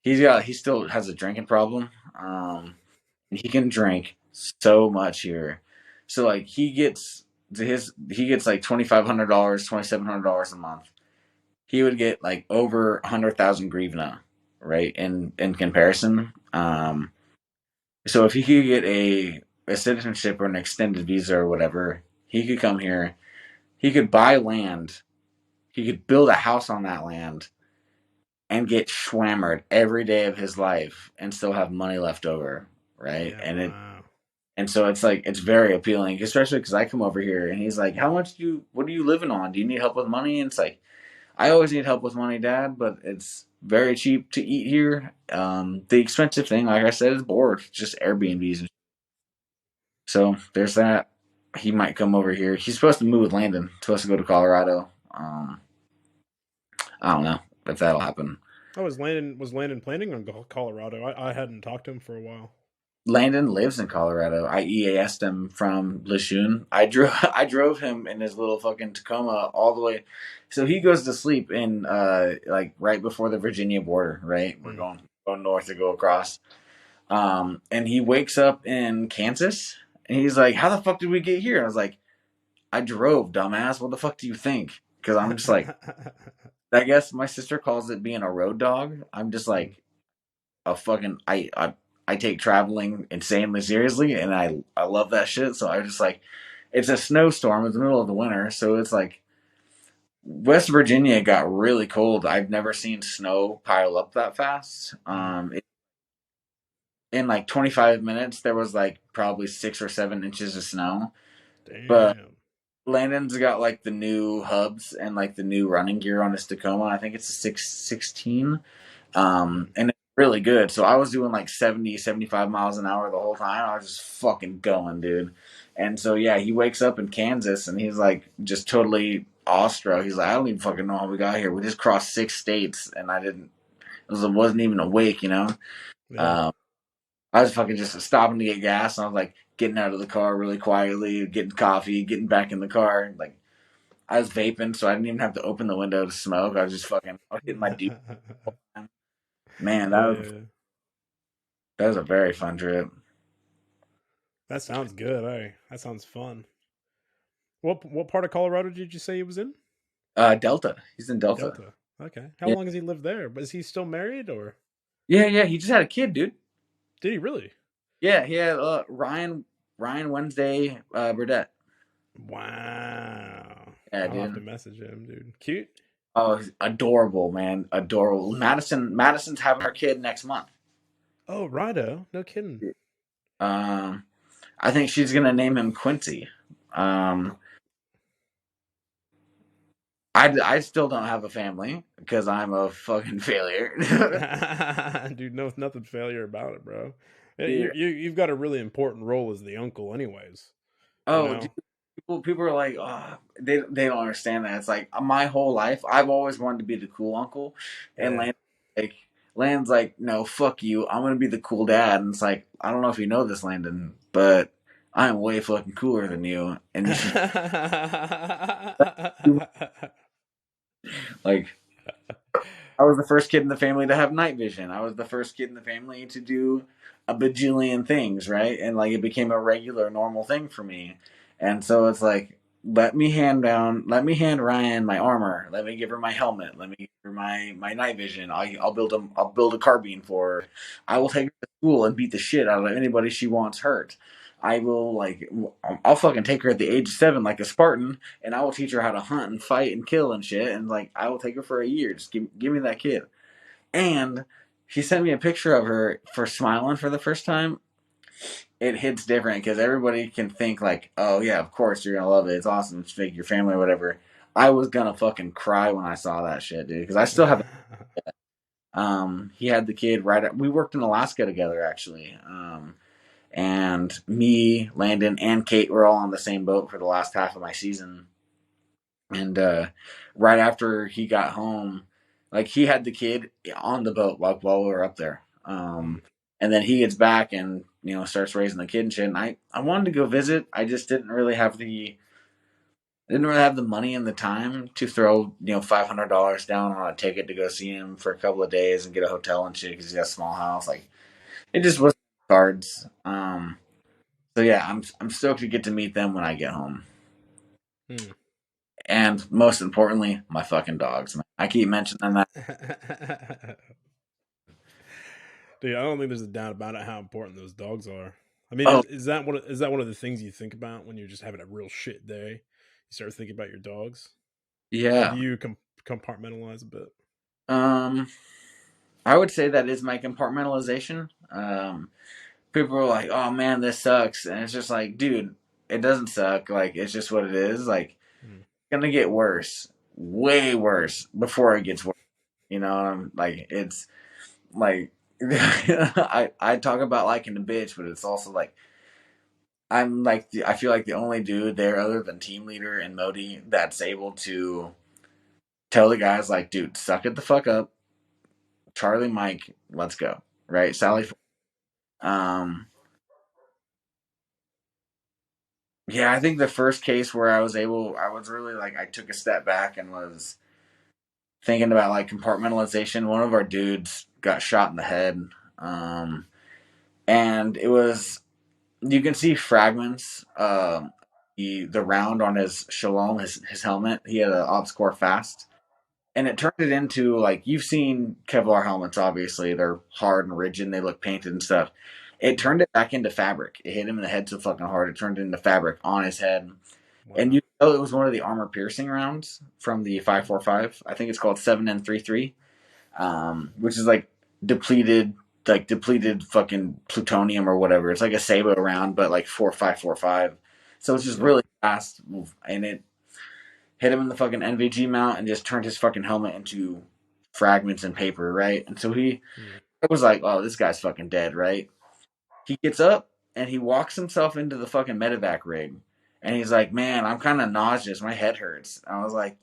he still has a drinking problem. And he can drink so much here. So like, he gets like $2,500, $2,700 a month. He would get like over 100,000 grivna, right? In comparison. So if he could get a citizenship or an extended visa or whatever, he could come here. He could buy land. He could build a house on that land and get schwammered every day of his life and still have money left over, right? Yeah, and so it's like, it's very appealing, especially because I come over here and he's like, what are you living on? Do you need help with money? And it's like, I always need help with money, Dad, but it's very cheap to eat here. The expensive thing, like I said, is board, just Airbnbs. So there's that. He might come over here. He's supposed to move with Landon. Supposed to go to Colorado. I don't know if that'll happen. Oh, was Landon planning on Colorado? I hadn't talked to him for a while. Landon lives in Colorado. I EAS'd him from Lachute. I drove him in his little fucking Tacoma all the way. So he goes to sleep in like right before the Virginia border, right? We're going north to go across. And he wakes up in Kansas, and he's like, "How the fuck did we get here?" And I was like, "I drove, dumbass. What the fuck do you think?" Because I'm just like, I guess my sister calls it being a road dog. I'm just like a fucking I take traveling insanely seriously, and I love that shit. So I was just like, it's a snowstorm. It's the middle of the winter, so it's like West Virginia got really cold. I've never seen snow pile up that fast. In like 25 minutes, there was like probably 6 or 7 inches of snow. But Damn. Landon's got like the new hubs and like the new running gear on his Tacoma. I think it's a 616. And it's really good. So I was doing like 70, 75 miles an hour the whole time. I was just fucking going, dude. And so, yeah, he wakes up in Kansas and he's like just totally awestruck. He's like, I don't even fucking know how we got here. We just crossed 6 states and wasn't even awake, you know? Yeah. I was fucking just stopping to get gas. And I was like getting out of the car really quietly, getting coffee, getting back in the car. Like, I was vaping, so I didn't even have to open the window to smoke. I was just fucking getting my deep. Man, Yeah. that was a very fun trip. That sounds good. That sounds fun. What part of Colorado did you say he was in? Delta. He's in Delta. Delta. Okay. How Yeah, long has he lived there? But is he still married or yeah. He just had a kid, dude. did he really? Yeah, he had Ryan Wednesday Burdette. Wow. Yeah, I'll have to dude. message him, dude. Cute. Oh, he's adorable, man. Adorable. Madison's having her kid next month. Oh, righto. No kidding. Um, I think she's gonna name him Quincy. Um, I still don't have a family because I'm a fucking failure. Dude, no, nothing failure about it, bro. Yeah, Yeah. you've got a really important role as the uncle, anyways. You Oh, dude, know. people are like, oh, they don't understand that. It's like my whole life, I've always wanted to be the cool uncle, and Yeah. like Land's like, no, fuck you, I'm gonna be the cool dad. And it's like, I don't know if you know this, Landon, but I'm way fucking cooler than you, and you should like. I was the first kid in the family to have night vision. I was the first kid in the family to do a bajillion things, right? And like it became a regular, normal thing for me. And so it's like, let me hand Ryan my armor. Let me give her my helmet. Let me give her my night vision. I'll build a carbine for her. I will take her to school and beat the shit out of anybody she wants hurt. I will I'll fucking take her at the age of 7 like a Spartan, and I will teach her how to hunt and fight and kill and shit. And like I will take her for a year. Just give me that kid. And she sent me a picture of her for smiling for the first time. It hits different because everybody can think like, oh yeah, of course you're gonna love it. It's awesome. It's fake your family or whatever. I was gonna fucking cry when I saw that shit, dude. Because I still have. He had the kid we worked in Alaska together actually. And me, Landon, and Kate were all on the same boat for the last half of my season. And right after he got home, like he had the kid on the boat while we were up there. And then he gets back and starts raising the kid and shit. And I wanted to go visit. I just didn't really have the money and the time to throw $500 down on a ticket to go see him for a couple of days and get a hotel and shit because he has a small house. Like it just wasn't cards. So yeah, I'm stoked to get to meet them when I get home. And most importantly, my fucking dogs. Man. I keep mentioning that. Dude, I don't think there's a doubt about it how important those dogs are. I mean, Oh is that one of the things you think about when you're just having a real shit day? You start thinking about your dogs. Or do yeah. you compartmentalize a bit? I would say that is my compartmentalization. People are like, "Oh man, this sucks," and it's just like, dude, it doesn't suck. Like it's just what it is. Like it's gonna get worse, way worse before it gets worse. You know, I'm like it's like I talk about liking a bitch, but it's also like I feel like the only dude there other than team leader and Modi that's able to tell the guys like, dude, suck it the fuck up. Charlie, Mike, let's go. Right, Sally. Um, yeah, I think the first case where I was really like, I took a step back and was thinking about like compartmentalization. One of our dudes got shot in the head. Um, and it was, you can see fragments. The round on his shalom, his helmet, he had an obscore fast, and it turned it into, like, you've seen Kevlar helmets. Obviously, they're hard and rigid, and they look painted and stuff. It turned it back into fabric. It hit him in the head so fucking hard. It turned it into fabric on his head. Wow. And you know it was one of the armor piercing rounds from the 5.45. I think it's called 7N33, which is like depleted fucking plutonium or whatever. It's like a Sabo round, but like 4.545. So it's just really fast, and it hit him in the fucking NVG mount and just turned his fucking helmet into fragments and paper, right? And so he was like, "Oh, this guy's fucking dead," right? He gets up and he walks himself into the fucking medevac rig, and he's like, "Man, I'm kind of nauseous. My head hurts." And I was like,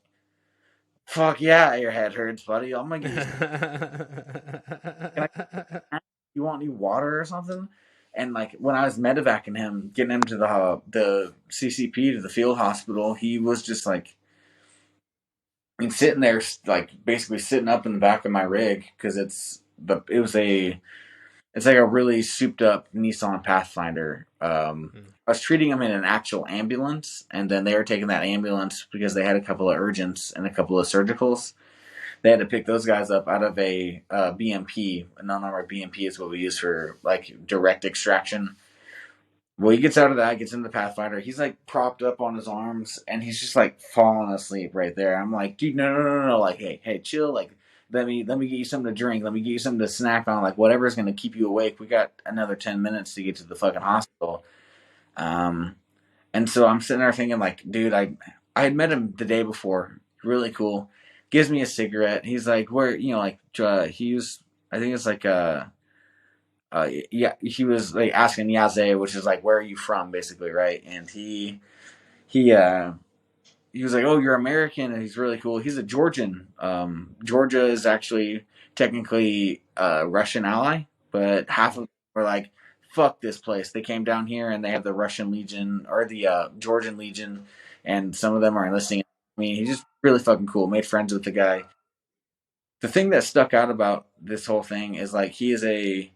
"Fuck yeah, your head hurts, buddy. I'm gonna give you want any water or something?" And like when I was medevacing him, getting him to the CCP, to the field hospital, he was just like, I mean, sitting there, like basically sitting up in the back of my rig, because it's like a really souped up Nissan Pathfinder. I was treating him in an actual ambulance, and then they were taking that ambulance because they had a couple of urgents and a couple of surgicals. They had to pick those guys up out of a BMP. A non-armored BMP is what we use for like direct extraction. Well, he gets out of that, gets into the Pathfinder. He's like propped up on his arms, and he's just like falling asleep right there. I'm like, dude, no. Like, hey, chill. Like, let me get you something to drink. Let me get you something to snack on. Like, whatever's gonna keep you awake. We got another 10 minutes to get to the fucking hospital. And so I'm sitting there thinking, like, dude, I had met him the day before. Really cool. Gives me a cigarette. He's like, where, like, he was, I think it's like, yeah, he was like asking Yaze, which is like, where are you from, basically, right? And he was like, oh, you're American, and he's really cool. He's a Georgian. Georgia is actually technically a Russian ally, but half of them were like, fuck this place. They came down here and they have the Russian Legion or the Georgian Legion, and some of them are enlisting. I mean, he's just really fucking cool. Made friends with the guy. The thing that stuck out about this whole thing is like he's like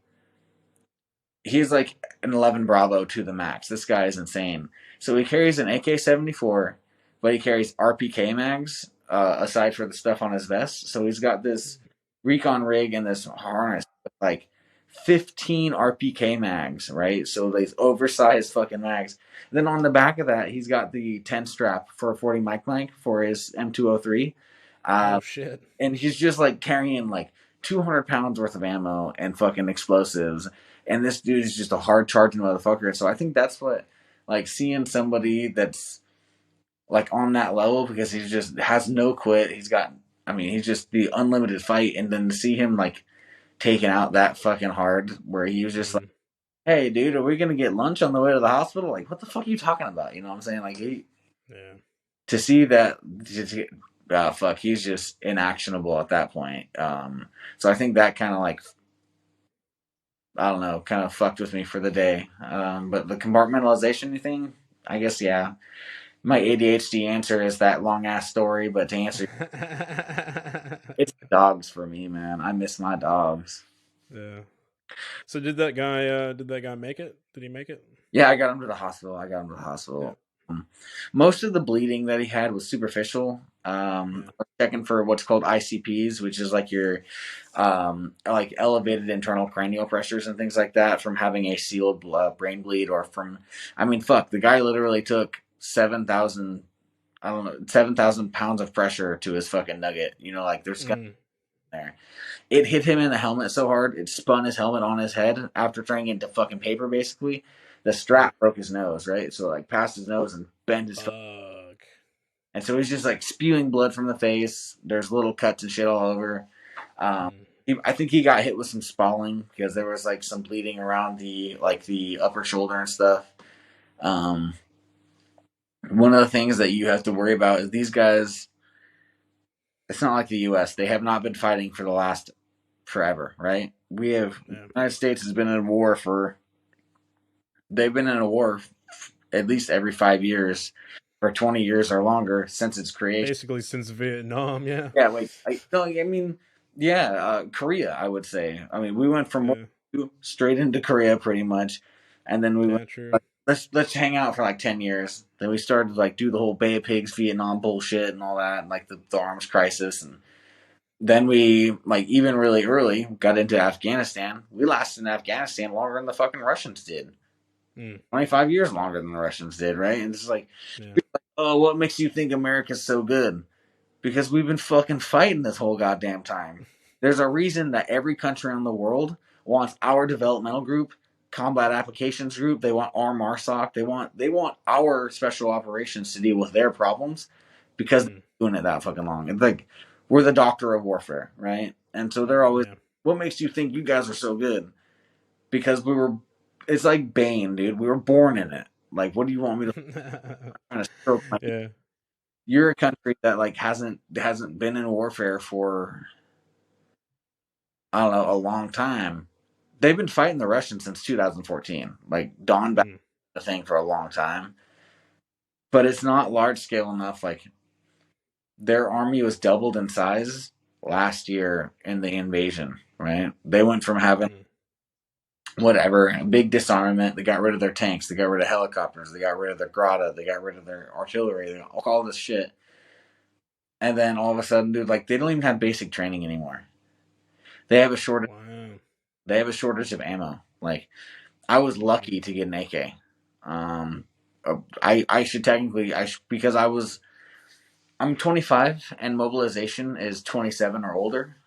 an 11 Bravo to the max. This guy is insane. So he carries an AK-74, but he carries RPK mags aside for the stuff on his vest. So he's got this recon rig and this harness with like 15 RPK mags, right? So these oversized fucking mags. Then on the back of that, he's got the 10 strap for a 40 mic blank for his M203. Oh shit! And he's just like carrying like 200 pounds worth of ammo and fucking explosives. And this dude is just a hard charging motherfucker. So I think that's what, like, seeing somebody that's like on that level, because he just has no quit. He's just the unlimited fight. And then to see him like taken out that fucking hard, where he was just like, hey, dude, are we going to get lunch on the way to the hospital? Like, what the fuck are you talking about? You know what I'm saying? Like, to see that, fuck, he's just inactionable at that point. So I think that kind of like, I don't know, kind of fucked with me for the day. But the compartmentalization thing, I guess, yeah. My ADHD answer is that long ass story, but to answer, it's dogs for me, man. I miss my dogs. Yeah. So did that guy make it? Did he make it? Yeah, I got him to the hospital. Yeah. Most of the bleeding that he had was superficial. I was checking for what's called ICPs, which is like your like elevated internal cranial pressures and things like that from having a sealed brain bleed, or from, I mean, fuck, the guy literally took 7,000 pounds of pressure to his fucking nugget. Like there's there. It hit him in the helmet so hard, it spun his helmet on his head after turning into fucking paper, basically. The strap broke his nose, right? So like past his nose and bent his and so he's just like spewing blood from the face. There's little cuts and shit all over. I think he got hit with some spalling because there was like some bleeding around the upper shoulder and stuff. One of the things that you have to worry about is these guys, it's not like the US. They have not been fighting for the last forever, right? The United States has been in a war they've been in a war at least every 5 years for 20 years or longer since its creation. Basically since Vietnam, yeah. Yeah, Korea, I would say. I mean, we went from straight into Korea pretty much, and then we went. true. Let's hang out for like 10 years. Then we started to like do the whole Bay of Pigs, Vietnam bullshit and all that, and like the arms crisis. And then we like even really early got into Afghanistan. We lasted in Afghanistan longer than the fucking Russians did. 25 years longer than the Russians did, right? And it's like, oh, what makes you think America's so good? Because we've been fucking fighting this whole goddamn time. There's a reason that every country in the world wants our developmental group, combat applications group. They want our MARSOC. They want our special operations to deal with their problems because they're doing it that fucking long. It's like we're the doctor of warfare, right? And so they're always, what makes you think you guys are so good? Because it's like Bane, dude. We were born in it. Like, what do you want me to? Trying to stroke my. You're a country that like hasn't been in warfare for, I don't know, a long time. They've been fighting the Russians since 2014. Like Donbass a thing for a long time, but it's not large scale enough. Like their army was doubled in size last year in the invasion. Right? They went from having whatever big disarmament. They got rid of their tanks. They got rid of helicopters. They got rid of their Grata. They got rid of their artillery. They got all this shit. And then all of a sudden, dude, like they don't even have basic training anymore. They have a shortage. Wow. They have a shortage of ammo. Like I was lucky to get an AK. I should technically because I'm 25 and mobilization is 27 or older.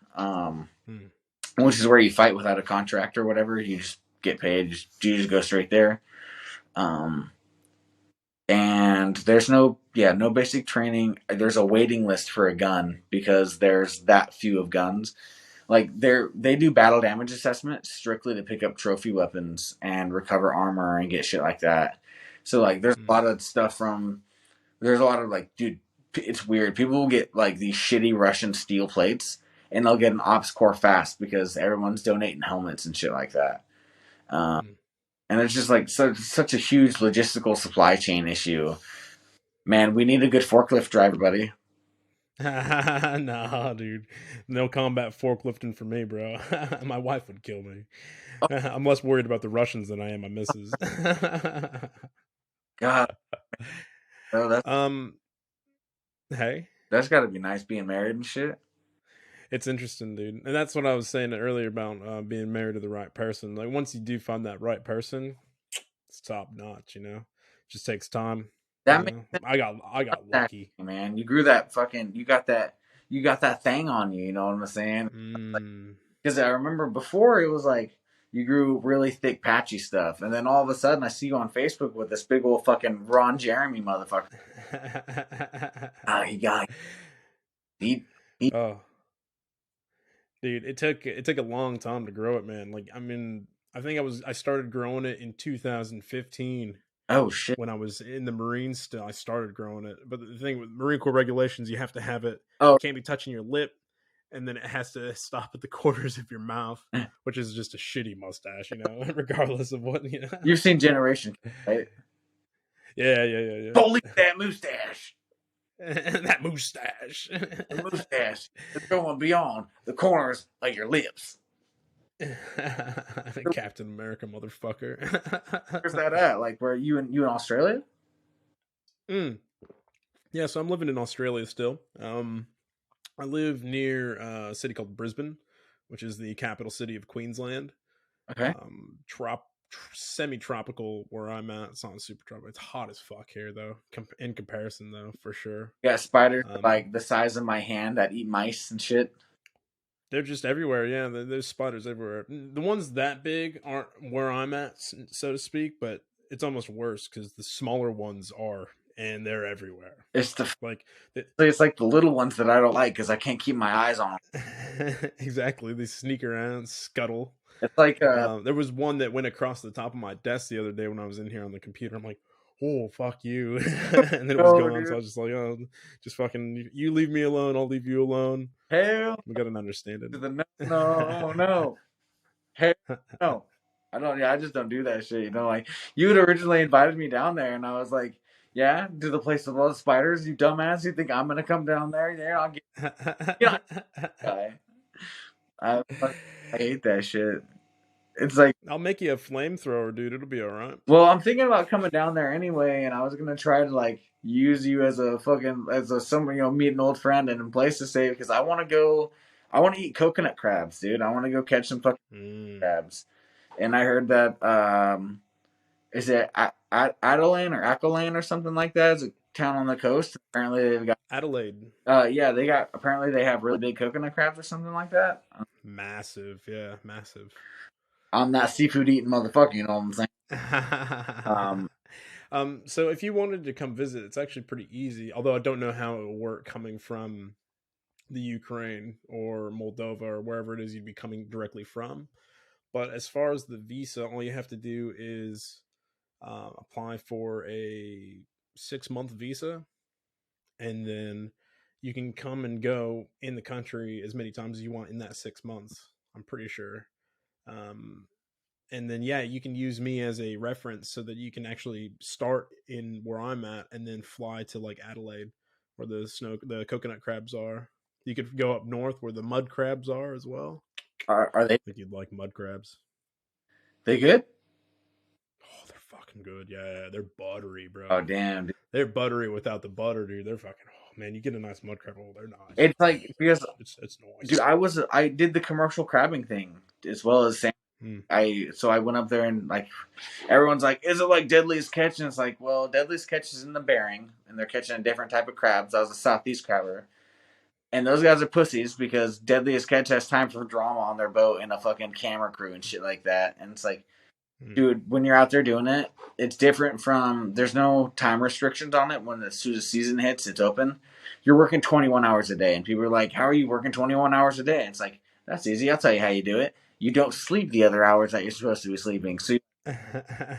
Which is where you fight without a contract or whatever. You just get paid. You just go straight there. And there's no basic training. There's a waiting list for a gun because there's that few of guns. Like they do battle damage assessment strictly to pick up trophy weapons and recover armor and get shit like that. So like there's a lot of stuff there's a lot of like, dude, it's weird. People will get like these shitty Russian steel plates and they'll get an ops core fast because everyone's donating helmets and shit like that. And it's just like such a huge logistical supply chain issue. Man, we need a good forklift driver, buddy. Nah, dude. No combat forklifting for me, bro. My wife would kill me. I'm less worried about the Russians than I am my missus. God. Bro, hey? That's got to be nice being married and shit. It's interesting, dude. And that's what I was saying earlier about being married to the right person. Like, once you do find that right person, it's top notch, you know? It just takes time. That makes sense. I got lucky. Man, you grew that fucking, you got that thing on you, you know what I'm saying? Because I remember before it was like, you grew really thick, patchy stuff. And then all of a sudden I see you on Facebook with this big old fucking Ron Jeremy motherfucker. He got it. Oh. Dude, it took a long time to grow it, man. Like, I mean, I think I started growing it in 2015. Oh shit! When I was in the Marines, still I started growing it. But the thing with Marine Corps regulations, you have to have it. It can't be touching your lip, and then it has to stop at the corners of your mouth, which is just a shitty mustache, you know, regardless of what. You know? You've seen Generation, right? Yeah. Don't leave that mustache. That mustache. The mustache is going beyond the corners of your lips. Captain America, motherfucker. Where's that at? Like, where you in Australia? Yeah, so I'm living in Australia still. I live near a city called Brisbane, which is the capital city of Queensland. Okay. Semi-tropical where I'm at. It's not super tropical. It's hot as fuck here, though. In comparison, though, for sure. Yeah, spiders like the size of my hand that eat mice and shit. They're just everywhere. Yeah, there's spiders everywhere. The ones that big aren't where I'm at, so to speak, but it's almost worse because the smaller ones are, and they're everywhere. It's it's like the little ones that I don't like because I can't keep my eyes on them. Exactly. They sneak around, scuttle. It's like there was one that went across the top of my desk the other day when I was in here on the computer. I'm like, oh, fuck you. And then it was gone. Dude. So I was just like, oh, just fucking, you leave me alone. I'll leave you alone. Hell. We got an understanding. No. Hell no. I just don't do that shit. You know, like you had originally invited me down there and I was like, yeah, to the place with all the spiders, you dumbass. You think I'm going to come down there? Yeah, I'll get, I hate that shit. It's like, I'll make you a flamethrower, dude. It'll be all right. well, I'm thinking about coming down there anyway, and I was gonna try to like use you as a some meet an old friend and a place to stay because I want to go. I want to eat coconut crabs, dude. I want to go catch some fucking crabs. And I heard that is it Adeline or Accolane or something like that? It's a town on the coast. Apparently they've got Adelaide. yeah, apparently they have really big coconut crabs or something like that. Massive, yeah, massive. I'm that seafood eating motherfucker, you know what I'm saying? So if you wanted to come visit, it's actually pretty easy. Although I don't know how it will work coming from the Ukraine or Moldova or wherever it is you'd be coming directly from. But as far as the visa, all you have to do is apply for a 6-month visa, and then you can come and go in the country as many times as you want in that 6 months. I'm pretty sure. And then yeah, you can use me as a reference so that you can actually start in where I'm at and then fly to like Adelaide where the coconut crabs are. You could go up north where the mud crabs are as well. Are they? I think you'd like mud crabs. They good? Oh, they're fucking good. Yeah, they're buttery, bro. Oh damn, dude. They're buttery without the butter, dude. They're fucking. Oh man, you get a nice mud crab. Oh, they're nice. It's like because it's nice. Dude, I did the commercial crabbing thing as well as Sam. I went up there and like everyone's like, is it like Deadliest Catch? And it's like, well, Deadliest Catch is in the Bering and they're catching a different type of crabs. I was a Southeast crabber. And those guys are pussies because Deadliest Catch has time for drama on their boat and a fucking camera crew and shit like that. And it's like, dude, when you're out there doing it, it's different from, there's no time restrictions on it. When as soon as season hits, it's open. You're working 21 hours a day. And people are like, how are you working 21 hours a day? And it's like, that's easy. I'll tell you how you do it. You don't sleep the other hours that you're supposed to be sleeping. So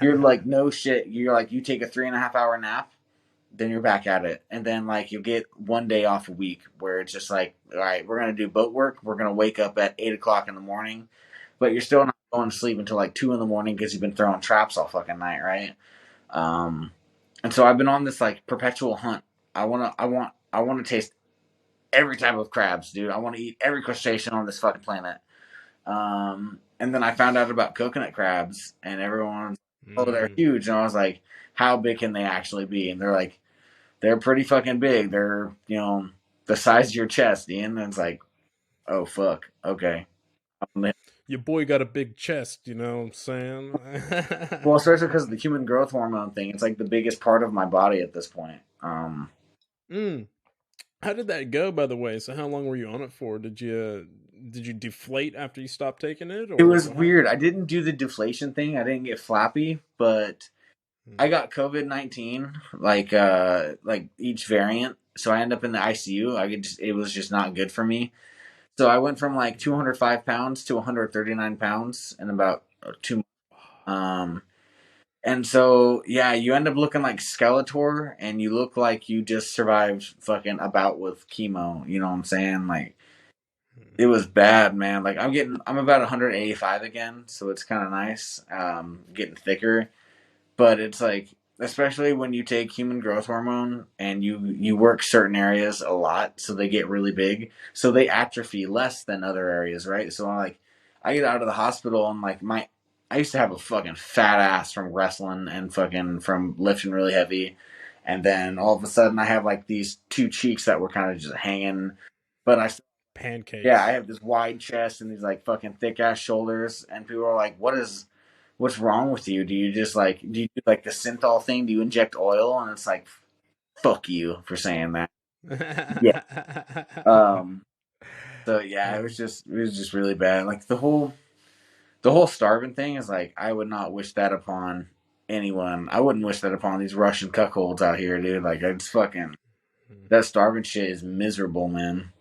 you're like, no shit. You're like, you take a 3.5 hour nap, then you're back at it. And then like you get one day off a week where it's just like, all right, we're going to do boat work. We're going to wake up at 8 o'clock in the morning, but you're still not going to sleep until like 2 in the morning because you've been throwing traps all fucking night. Right. And so I've been on this like perpetual hunt. I want to taste every type of crabs, dude. I want to eat every crustacean on this fucking planet. And then I found out about coconut crabs, and everyone's oh, they're huge. And I was like, how big can they actually be? And they're like, they're pretty fucking big. They're, the size of your chest, Ian. And it's like, oh, fuck. Okay. Your boy got a big chest, you know what I'm saying? Well, especially because of the human growth hormone thing. It's like the biggest part of my body at this point. How did that go, by the way? So how long were you on it for? Did you deflate after you stopped taking it? Or it was weird. I didn't do the deflation thing. I didn't get flappy, but I got COVID-19, like each variant. So I ended up in the ICU. It was just not good for me. So I went from like 205 pounds to 139 pounds in about 2 months. And so, yeah, you end up looking like Skeletor, and you look like you just survived fucking a bout with chemo. You know what I'm saying? Like, it was bad, man. Like, I'm about 185 again, so it's kind of nice. Getting thicker. But it's like, especially when you take human growth hormone and you work certain areas a lot, so they get really big. So they atrophy less than other areas, right? So I get out of the hospital and like I used to have a fucking fat ass from wrestling and fucking from lifting really heavy. And then all of a sudden I have like these 2 cheeks that were kind of just hanging. But pancakes. Yeah, I have this wide chest and these like fucking thick ass shoulders. And people are like, what's wrong with you? Do you do the synthol thing? Do you inject oil? And it's like, fuck you for saying that. Yeah. So yeah, it was just really bad. Like the whole starving thing is like, I would not wish that upon anyone. I wouldn't wish that upon these Russian cuckolds out here, dude. Like, it's fucking, that starving shit is miserable, man.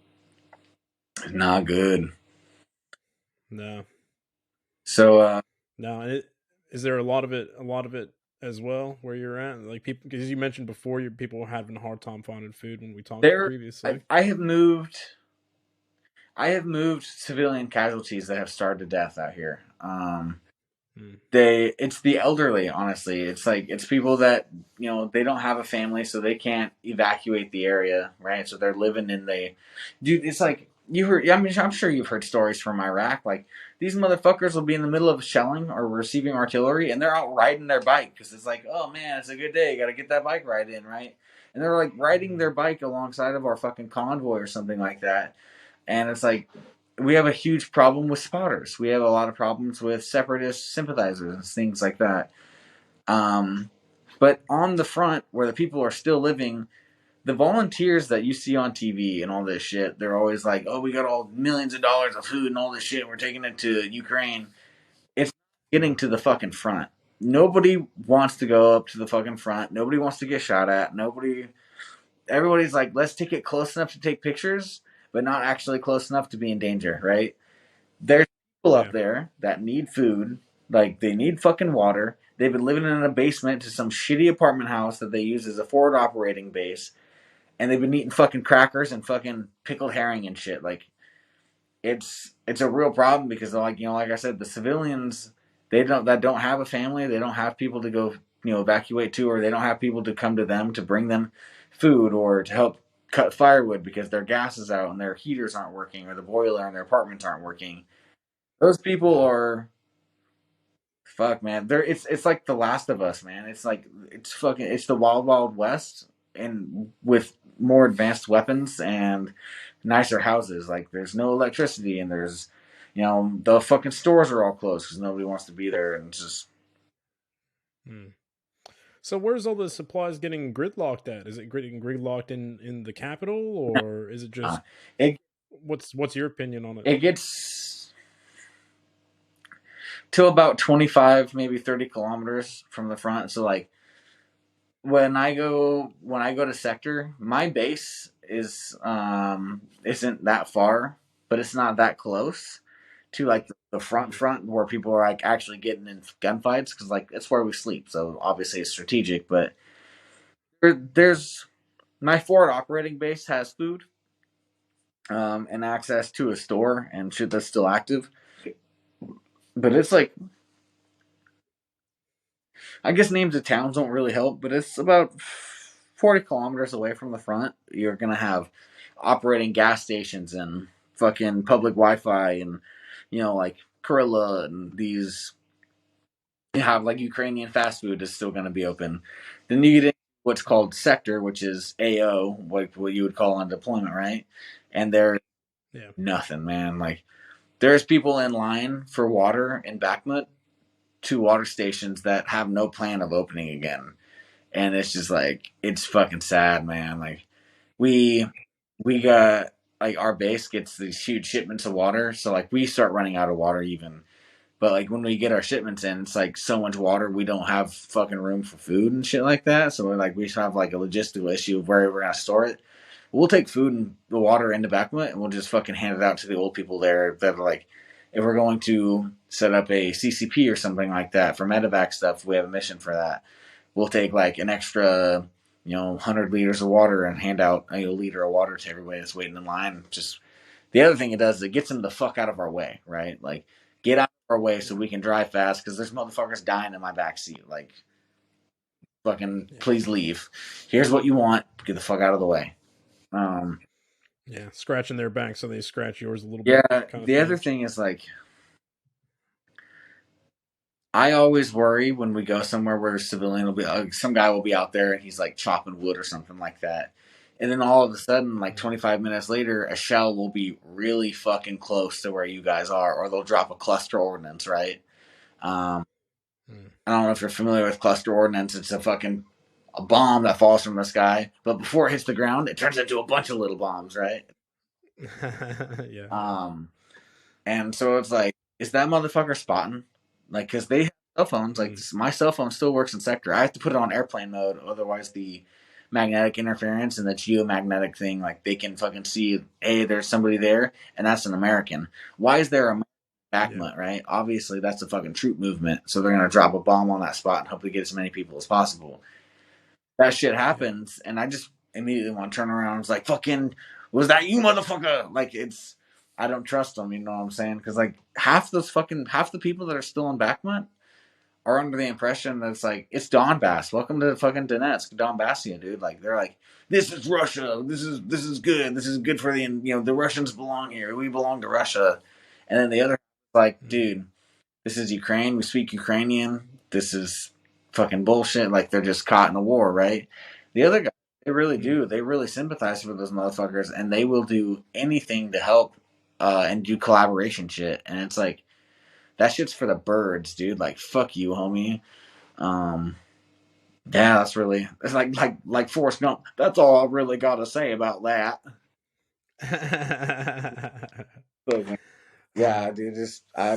It's not good. No. So, no, is there a lot of it as well where you're at? Like, people, because you mentioned before, people were having a hard time finding food when we talked previously. I have moved civilian casualties that have starved to death out here. It's the elderly, honestly. It's like, it's people that, they don't have a family, so they can't evacuate the area, right? So they're living dude, it's like, you heard. I mean, I'm sure you've heard stories from Iraq. Like these motherfuckers will be in the middle of shelling or receiving artillery, and they're out riding their bike because it's like, oh man, it's a good day. Got to get that bike ride in, right? And they're like riding their bike alongside of our fucking convoy or something like that. And it's like we have a huge problem with spotters. We have a lot of problems with separatist sympathizers and things like that. But on the front, where the people are still living, the volunteers that you see on TV and all this shit, they're always like, oh, we got all millions of dollars of food and all this shit. We're taking it to Ukraine. It's getting to the fucking front. Nobody wants to go up to the fucking front. Nobody wants to get shot at. Everybody's like, let's take it close enough to take pictures, but not actually close enough to be in danger, right? There's people up there that need food. Like, they need fucking water. They've been living in a basement to some shitty apartment house that they use as a forward operating base. And they've been eating fucking crackers and fucking pickled herring and shit. Like, it's a real problem because, like, like I said, the civilians that don't have a family, they don't have people to go evacuate to, or they don't have people to come to them to bring them food or to help cut firewood because their gas is out and their heaters aren't working or the boiler in their apartments aren't working. Those people are fuck, man. It's like The Last of Us, man. It's like it's the Wild Wild West, and with more advanced weapons and nicer houses. Like there's no electricity, and there's the fucking stores are all closed because nobody wants to be there, and it's just. So where's all the supplies getting gridlocked at? Is it getting gridlocked in the capital, or is it just what's your opinion on it? It gets to about 25, maybe 30 kilometers from the front. So like when I go to sector, my base is isn't that far, but it's not that close to like the front where people are like actually getting in gunfights because like it's where we sleep. So obviously it's strategic, but there's my forward operating base has food and access to a store and shit that's still active. But it's like, I guess names of towns don't really help, but it's about 40 kilometers away from the front. You're going to have operating gas stations and fucking public Wi-Fi and, like Kurilla and these. You have like Ukrainian fast food is still going to be open. Then you get into what's called sector, which is AO, like what you would call on deployment, right? And there's nothing, man. Like there's people in line for water in Bakhmut, 2 water stations that have no plan of opening again. And it's just like, it's fucking sad, man. Like we got like our base gets these huge shipments of water. So like we start running out of water even. But like when we get our shipments in, it's like so much water, we don't have fucking room for food and shit like that. So we have like a logistical issue of where we're gonna store it. We'll take food and the water into Bakhmut and we'll just fucking hand it out to the old people there that are like, if we're going to set up a CCP or something like that for medevac stuff, we have a mission for that. We'll take like an extra, 100 liters of water and hand out a liter of water to everybody that's waiting in line. Just the other thing it does is it gets them the fuck out of our way, right? Like get out of our way so we can drive fast because there's motherfuckers dying in my backseat. Like fucking please leave. Here's what you want. Get the fuck out of the way. Scratching their back so they scratch yours a little bit. Yeah, the other thing is like, I always worry when we go somewhere where a civilian will be, some guy will be out there and he's like chopping wood or something like that. And then all of a sudden, like 25 minutes later, a shell will be really fucking close to where you guys are, or they'll drop a cluster ordnance, right? I don't know if you're familiar with cluster ordnance. It's a bomb that falls from the sky, but before it hits the ground, it turns into a bunch of little bombs, right? And so it's like, is that motherfucker spotting? Like, because they have cell phones. Like, my cell phone still works in sector. I have to put it on airplane mode, otherwise the magnetic interference and the geomagnetic thing, like, they can fucking see, hey, there's somebody there, and that's an American. Why is there a Bakhmut, right? Obviously, that's a fucking troop movement, so they're going to drop a bomb on that spot and hopefully get as many people as possible. That shit happens, and I just immediately want to turn around and it's like, fucking, was that you, motherfucker? Like, I don't trust them, you know what I'm saying? Because, like, half the people that are still in Bakhmut are under the impression that it's like, it's Donbass. Welcome to fucking Donetsk, Donbassia, dude. Like, they're like, this is Russia. This is good. This is good for the Russians belong here. We belong to Russia. And then the other, like, dude, this is Ukraine. We speak Ukrainian. This is fucking bullshit. Like, they're just caught in a war, right? The other guys, they really do. They really sympathize with those motherfuckers, and they will do anything to help and do collaboration shit. And it's like, that shit's for the birds, dude. Like, fuck you, homie. Yeah, that's really, it's like Forrest Gump. That's all I really got to say about that. So, yeah, dude. Just I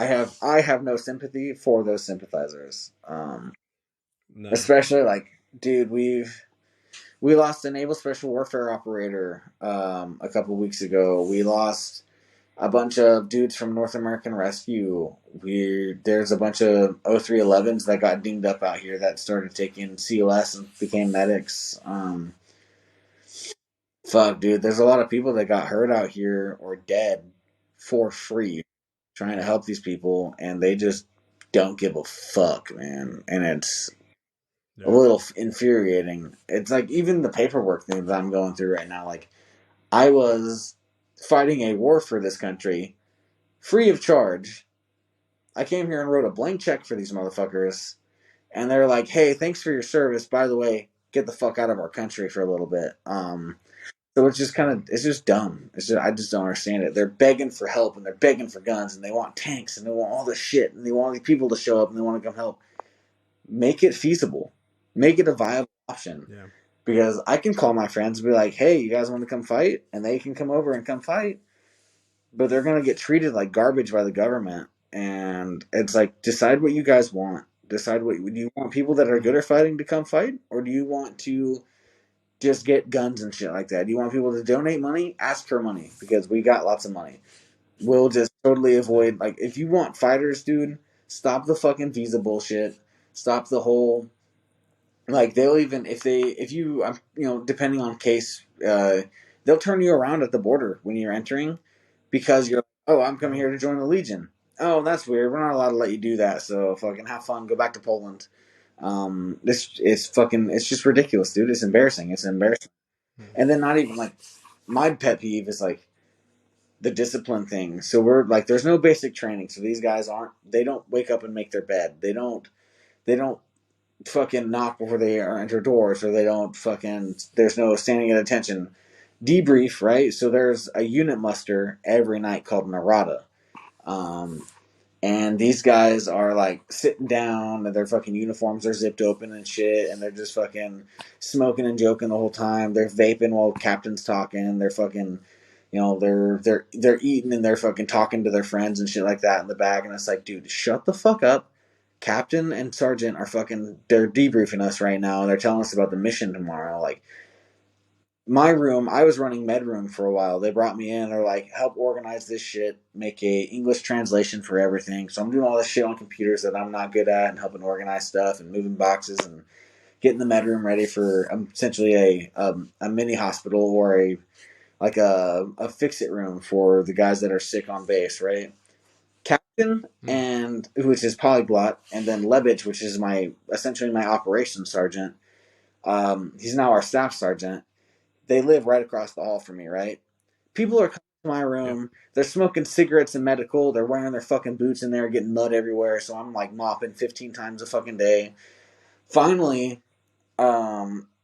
have no sympathy for those sympathizers. No. Especially like, dude, we lost a naval special warfare operator a couple weeks ago. We lost a bunch of dudes from North American Rescue. There's a bunch of 0311s that got dinged up out here that started taking CLS and became medics. Fuck, dude. There's a lot of people that got hurt out here or dead for free trying to help these people, and they just don't give a fuck, man. And it's a little infuriating. It's like even the paperwork thing that I'm going through right now. Like, I was fighting a war for this country free of charge. I came here and wrote a blank check for these motherfuckers, and they're like, hey, thanks for your service. By the way, get the fuck out of our country for a little bit. So it's just it's just dumb. I just don't understand it. They're begging for help, and they're begging for guns, and they want tanks, and they want all this shit, and they want these people to show up, and they want to come help. Make it feasible. Make it a viable option. Yeah. Because I can call my friends and be like, hey, you guys want to come fight? And they can come over and come fight. But they're going to get treated like garbage by the government. And it's like, decide what you guys want. Decide do you want people that are good at fighting to come fight? Or do you want to just get guns and shit like that? Do you want people to donate money? Ask for money. Because we got lots of money. We'll just totally avoid, like, if you want fighters, dude, stop the fucking visa bullshit. Stop the whole... Like, they'll even, if you, depending on case, they'll turn you around at the border when you're entering because you're, oh, I'm coming here to join the Legion. Oh, that's weird. We're not allowed to let you do that. So fucking have fun. Go back to Poland. It's just ridiculous, dude. It's embarrassing. And then not even, like, my pet peeve is, like, the discipline thing. So we're, like, there's no basic training. So these guys they don't wake up and make their bed. They don't fucking knock before they enter doors, or they don't there's no standing at attention. Debrief, right? So there's a unit muster every night called an errata. And these guys are like sitting down, and their fucking uniforms are zipped open and shit, and they're just fucking smoking and joking the whole time. They're vaping while captain's talking. They're fucking, they're eating, and they're fucking talking to their friends and shit like that in the back. And it's like, dude, shut the fuck up. Captain and Sergeant are they're debriefing us right now. They're telling us about the mission tomorrow. Like, my room, I was running med room for a while. They brought me in. They're like, help organize this shit, make a English translation for everything. So I'm doing all this shit on computers that I'm not good at, and helping organize stuff and moving boxes and getting the med room ready for essentially a mini hospital, or a fix-it room for the guys that are sick on base, right? Captain, and which is polyglot, and then Lebich, which is essentially my operations sergeant. He's now our staff sergeant. They live right across the hall from me, right? People are coming to my room. Yep. They're smoking cigarettes and medical. They're wearing their fucking boots in there, getting mud everywhere. So I'm like mopping 15 times a fucking day. Finally,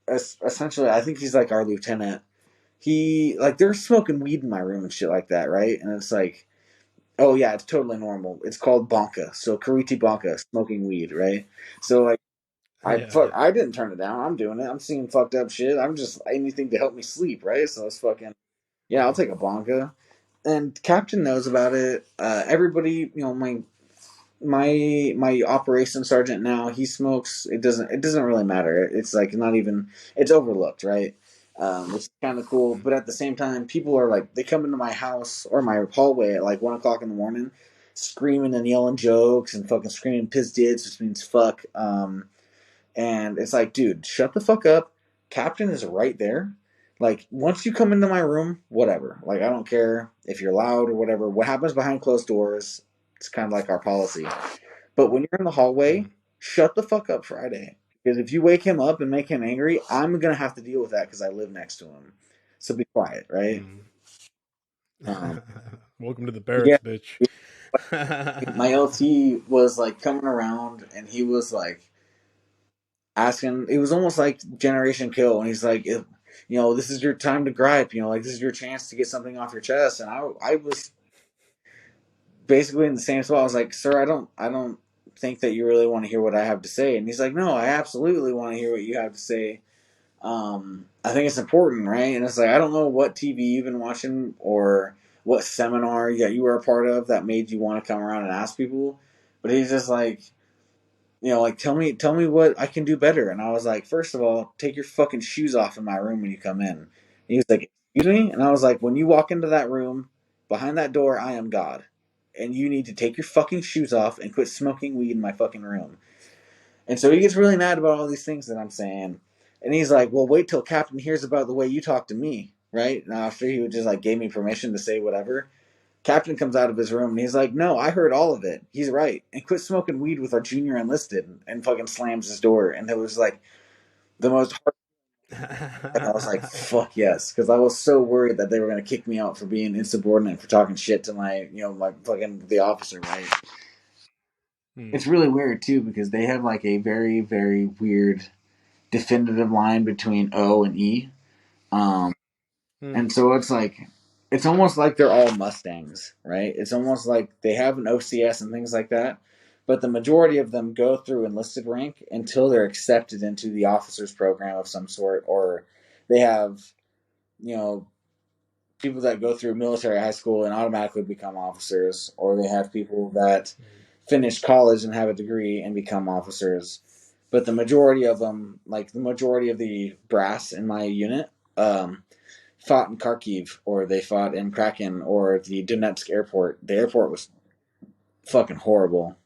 essentially, I think he's like our lieutenant. They're smoking weed in my room and shit like that, right? And it's like, oh yeah, it's totally normal. It's called bonka. So Kariti bonka, smoking weed, right? So like, I didn't turn it down. I'm doing it. I'm seeing fucked up shit. I'm just anything to help me sleep, right? So it's fucking, yeah, I'll take a bonka. And Captain knows about it. Everybody, my operations sergeant now, he smokes. It doesn't really matter. It's like not even, it's overlooked, right? Which is kind of cool. But at the same time, people are like, they come into my house or my hallway at like 1 o'clock in the morning, screaming and yelling jokes and fucking screaming piss dids, which means fuck. And it's like, dude, shut the fuck up. Captain is right there. Like, once you come into my room, whatever. Like, I don't care if you're loud or whatever. What happens behind closed doors, it's kind of like our policy. But when you're in the hallway, shut the fuck up Friday. Because if you wake him up and make him angry, I'm going to have to deal with that because I live next to him. So be quiet, right? Welcome to the Yeah. barracks, bitch. My LT was like coming around and he was like asking, it was almost like Generation Kill. And he's like, this is your time to gripe, like this is your chance to get something off your chest. And I was basically in the same spot. I was like, sir, I don't think that you really want to hear what I have to say. And he's like, no, I absolutely want to hear what you have to say. I think it's important, right? And it's like, I don't know what TV you've been watching or what seminar that you were a part of that made you want to come around and ask people. But he's just like, like tell me what I can do better. And I was like, first of all, take your fucking shoes off in my room when you come in. And he was like, excuse me? And I was like, when you walk into that room, behind that door, I am God. And you need to take your fucking shoes off and quit smoking weed in my fucking room. And so he gets really mad about all these things that I'm saying. And he's like, well, wait till Captain hears about the way you talk to me, right? And after he would just like gave me permission to say whatever, Captain comes out of his room and he's like, no, I heard all of it. He's right. And quit smoking weed with our junior enlisted, and fucking slams his door. And it was like the most hard. And I was like, fuck yes. Because I was so worried that they were going to kick me out for being insubordinate, for talking shit to my, my fucking, the officer, right? It's really weird too, because they have like a very, very weird definitive line between O and E. And so it's like, it's almost like they're all Mustangs, right? It's almost like they have an OCS and things like that, but the majority of them go through enlisted rank until they're accepted into the officers program of some sort, or they have, people that go through military high school and automatically become officers, or they have people that finish college and have a degree and become officers. But the majority of them, like the majority of the brass in my unit, fought in Kharkiv, or they fought in Kraken, or the Donetsk airport. The airport was fucking horrible.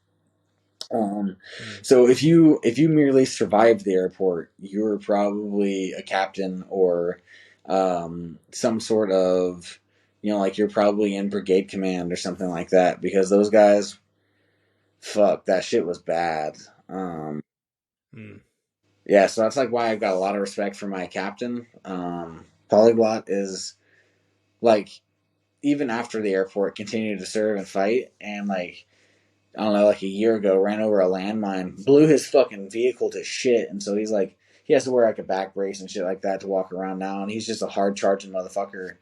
So if you merely survived the airport, you were probably a captain or some sort of, like you're probably in brigade command or something like that, because those guys, fuck, that shit was bad. Yeah, so that's like why I've got a lot of respect for my captain. Polyglot is like, even after the airport, continued to serve and fight, and like, I don't know, like a year ago, ran over a landmine, blew his fucking vehicle to shit, and so he's like, he has to wear like a back brace and shit like that to walk around now, and he's just a hard charging motherfucker.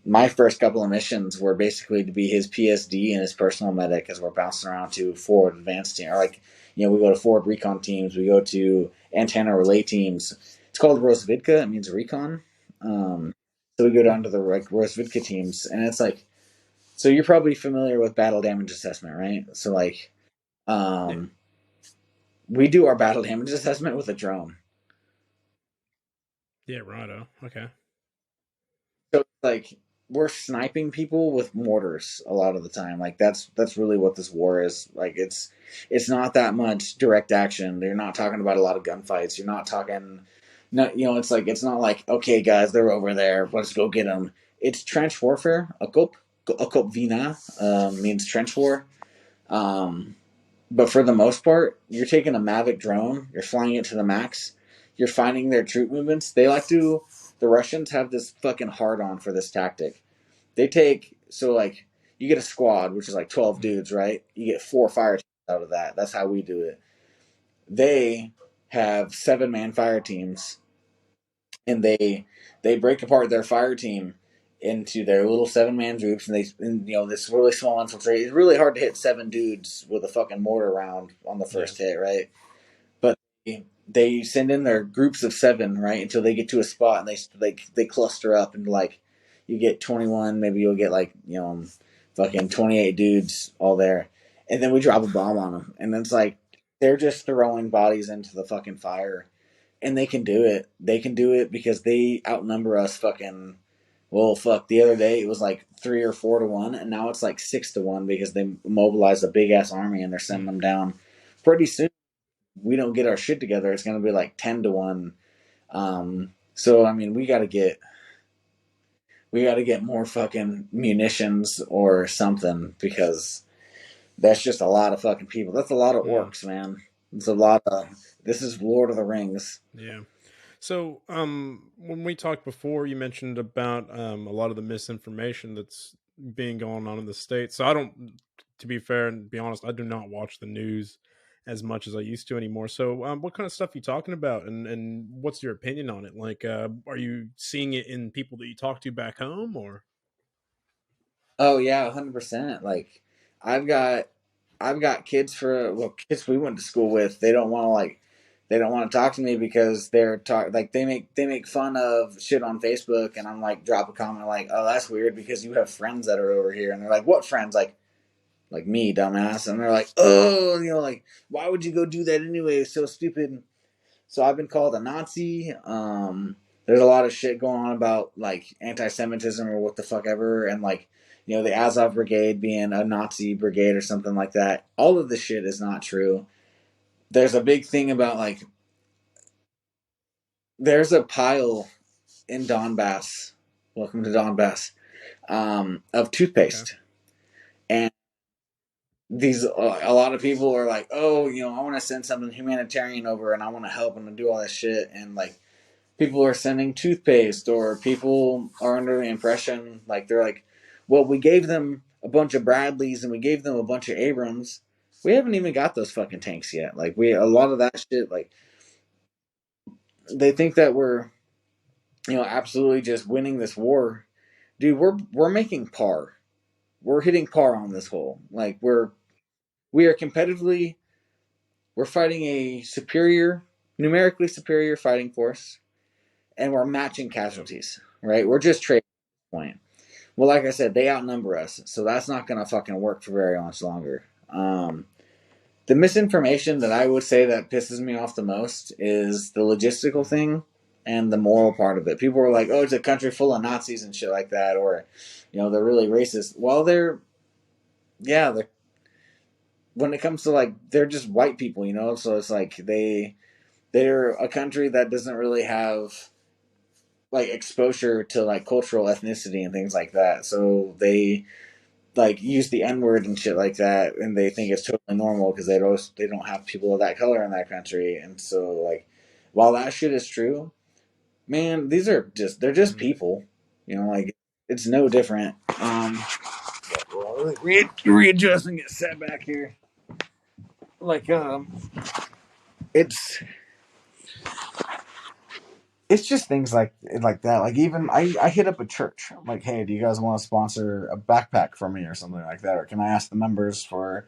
My first couple of missions were basically to be his PSD and his personal medic as we're bouncing around to forward advanced team, or like, we go to forward recon teams, we go to antenna relay teams. It's called Rosvidka, it means recon. So we go down to the like Rosvidka teams, and it's like, so you're probably familiar with battle damage assessment, right? So like, we do our battle damage assessment with a drone. Yeah, righto. Okay. So like, we're sniping people with mortars a lot of the time. Like that's really what this war is. Like it's not that much direct action. You're not talking about a lot of gunfights. You're not talking, no, it's like, it's not like, okay guys, they're over there, let's go get them. It's trench warfare. Okop Vina means trench war. But for the most part, you're taking a Mavic drone, you're flying it to the max, you're finding their troop movements. The Russians have this fucking hard on for this tactic. They take, so like, you get a squad, which is like 12 dudes, right? You get 4 fire teams out of that. That's how we do it. They have 7-man fire teams, and they break apart their fire team into their little 7-man groups, and this really small infiltrate. It's really hard to hit 7 dudes with a fucking mortar round on the first hit, right? But they send in their groups of 7, right, until they get to a spot, and they cluster up, and like, you get 21, maybe you'll get like, fucking 28 dudes all there, and then we drop a bomb on them, and then it's like, they're just throwing bodies into the fucking fire. And they can do it. They can do it because they outnumber us fucking. Well, fuck. The other day it was like 3 or 4 to 1, and now it's like 6 to 1 because they mobilized a big ass army and they're sending them down. Pretty soon, we don't get our shit together, it's gonna be like 10 to 1. So I mean, we gotta get more fucking munitions or something, because That's just a lot of fucking people. That's a lot of orcs, man. It's a lot of. This is Lord of the Rings. Yeah. So, when we talked before, you mentioned about a lot of the misinformation that's being going on in the States. So, I don't, to be fair and be honest, I do not watch the news as much as I used to anymore. So, what kind of stuff are you talking about, and what's your opinion on it? Like, are you seeing it in people that you talk to back home, or? Oh yeah, 100%. Like, I've got I've got kids kids we went to school with. They don't want to talk to me because they make fun of shit on Facebook, and I'm like drop a comment like, oh, that's weird because you have friends that are over here, and they're like, what friends? Like me, dumbass, and they're like, oh, like, why would you go do that anyway? It's so stupid. So I've been called a Nazi. There's a lot of shit going on about like anti-Semitism or what the fuck ever, and like, the Azov Brigade being a Nazi brigade or something like that. All of this shit is not true. There's a big thing about like, there's a pile in Donbass. Welcome to Donbass. Of toothpaste, Okay. and a lot of people are like, oh, I want to send something humanitarian over, and I want to help and do all that shit, and like, people are sending toothpaste, or people are under the impression like, they're like, well, we gave them a bunch of Bradleys and we gave them a bunch of Abrams. We haven't even got those fucking tanks yet. Like, a lot of that shit, like, they think that we're, absolutely just winning this war. Dude, we're making par. We're hitting par on this hole. Like, we are competitively, we're fighting a numerically superior fighting force, and we're matching casualties, right? We're just trading at this point. Well, like I said, they outnumber us, so that's not gonna fucking work for very much longer. The misinformation that I would say that pisses me off the most is the logistical thing and the moral part of it. People are like, "Oh, it's a country full of Nazis and shit like that," or, they're really racist. Well, they're when it comes to like, they're just white people, So it's like they're a country that doesn't really have like exposure to like cultural ethnicity and things like that. So they like use the N word and shit like that, and they think it's totally normal because they don't have people of that color in that country. And so like, while that shit is true, man, they're just people, like, it's no different. Readjusting it, set back here. Like, it's it's just things like that. Like, even I hit up a church. I'm like, hey, do you guys want to sponsor a backpack for me or something like that, or can I ask the members for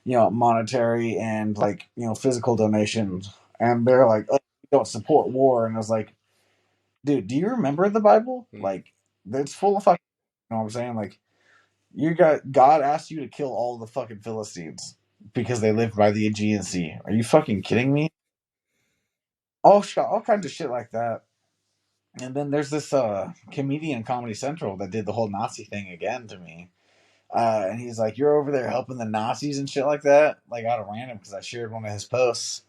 monetary and like physical donations? And they're like, oh, we don't support war. And I was like, dude, do you remember the Bible? Like, it's full of fucking. You know what I'm saying? Like, God asked you to kill all the fucking Philistines because they lived by the Aegean Sea. Are you fucking kidding me? All kinds of shit like that. And then there's this comedian, Comedy Central, that did the whole Nazi thing again to me. And he's like, "You're over there helping the Nazis and shit like that," like out of random because I shared one of his posts.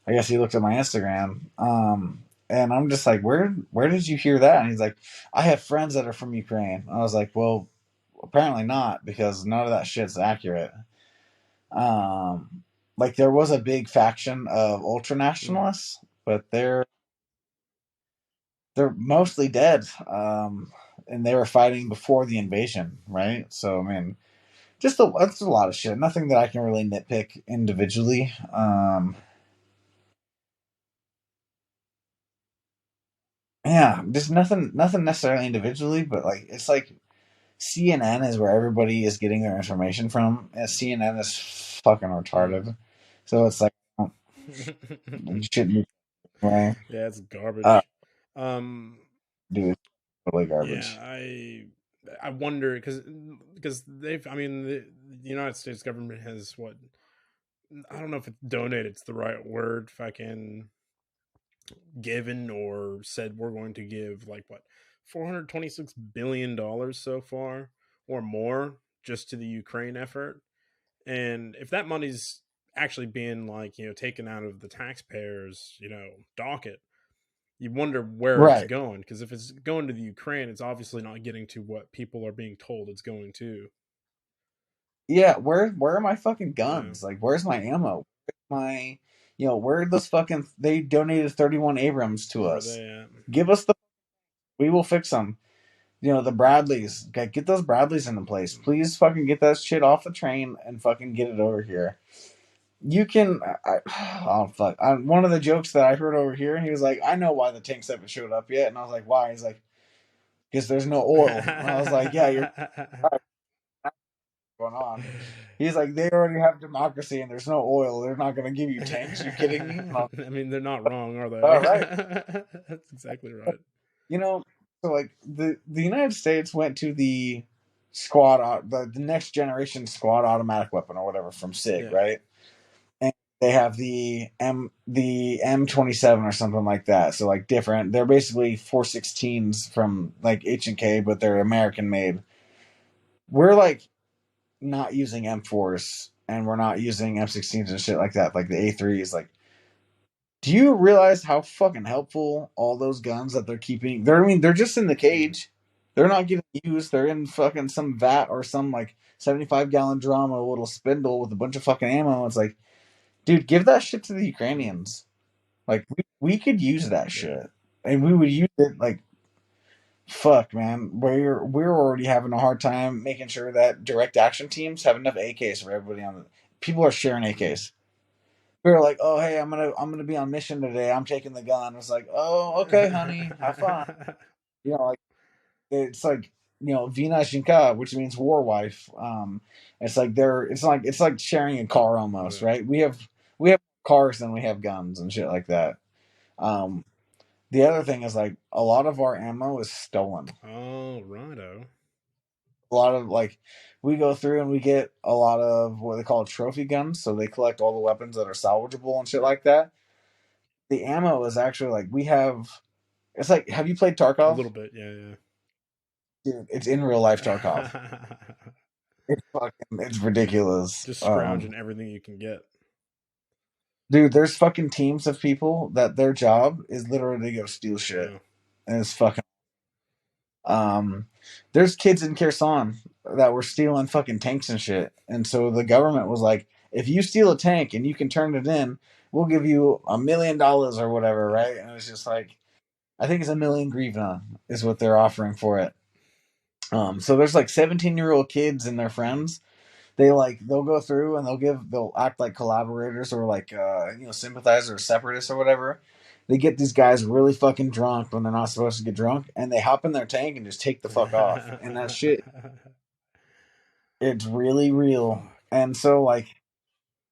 I guess he looked at my Instagram. And I'm just like, where did you hear that? And he's like, I have friends that are from Ukraine. I was like, well, apparently not, because none of that shit's accurate. Like, there was a big faction of ultra nationalists, but they're mostly dead. And they were fighting before the invasion, right? So I mean, that's a lot of shit. Nothing that I can really nitpick individually. Yeah, just nothing necessarily individually, but like, it's like CNN is where everybody is getting their information from, and CNN is fucking retarded. So it's like, you shouldn't be way. Yeah, it's Uh, garbage. Um, Dude, it's totally yeah, garbage. I wonder because they've, I mean, the United States government has what, I don't know if it's donated's the right word, if I can, given or said we're going to give like what, $426 billion so far or more just to the Ukraine effort. And if that money's actually being like, taken out of the taxpayers, docket, you wonder where it's Right. going. Because if it's going to the Ukraine, it's obviously not getting to what people are being told it's going to. Yeah, where are my fucking guns? Like, where's my ammo? My, where are those fucking? They donated 31 Abrams to Where are us. they at? Give us the. We will fix them. The Bradleys. Get those Bradleys into place. Please fucking get that shit off the train and fucking get it over here. You can. Oh fuck! One of the jokes that I heard over here, he was like, "I know why the tanks haven't showed up yet," and I was like, "Why?" He's like, "Because there's no oil." And I was like, "Yeah, you're right. That's what's going on." He's like, "They already have democracy and there's no oil. They're not going to give you tanks. You kidding me?" And I mean, they're not wrong, are all they? right. That's exactly right. So like the United States went to the the next generation squad automatic weapon or whatever from SIG, right? And they have the M27 or something like that. So like different. They're basically 416s from like H&K, but they're American made. We're like not using M4s and we're not using M16s and shit like that, like the A3s. Like, do you realize how fucking helpful all those guns that they're keeping? They're just in the cage. They're not getting used. They're in fucking some vat or some like 75-gallon drum or a little spindle with a bunch of fucking ammo. It's like, dude, give that shit to the Ukrainians. Like we could use that shit, and we would use it like fuck, man. We're already having a hard time making sure that direct action teams have enough AKs for everybody on the. People are sharing AKs. We're like, oh hey, I'm gonna be on mission today. I'm taking the gun. It's like, oh okay, honey, have fun. Like it's like Vina Shinka, which means war wife. It's like it's like sharing a car almost, right? We have cars than we have guns and shit like that. Um, the other thing is like a lot of our ammo is stolen. Oh, righto. A lot of like we go through and we get a lot of what they call trophy guns, so they collect all the weapons that are salvageable and shit like that. The ammo is actually like we have. It's like, have you played A Tarkov? little bit, yeah. Dude, it's in real life Tarkov. It's ridiculous. Just scrounging everything you can get. Dude, there's fucking teams of people that their job is literally to go steal shit, and it's fucking. Um, there's kids in Kherson that were stealing fucking tanks and shit, and so the government was like, if you steal a tank and you can turn it in, we'll give you $1 million or whatever, right? And it's just like, I think it's 1 million grivna is what they're offering for it. So there's like 17-year-old kids and their friends. They'll go through and they'll act like collaborators or like sympathizers or separatists or whatever. They get these guys really fucking drunk when they're not supposed to get drunk, and they hop in their tank and just take the fuck off. And that shit, it's really real. And so like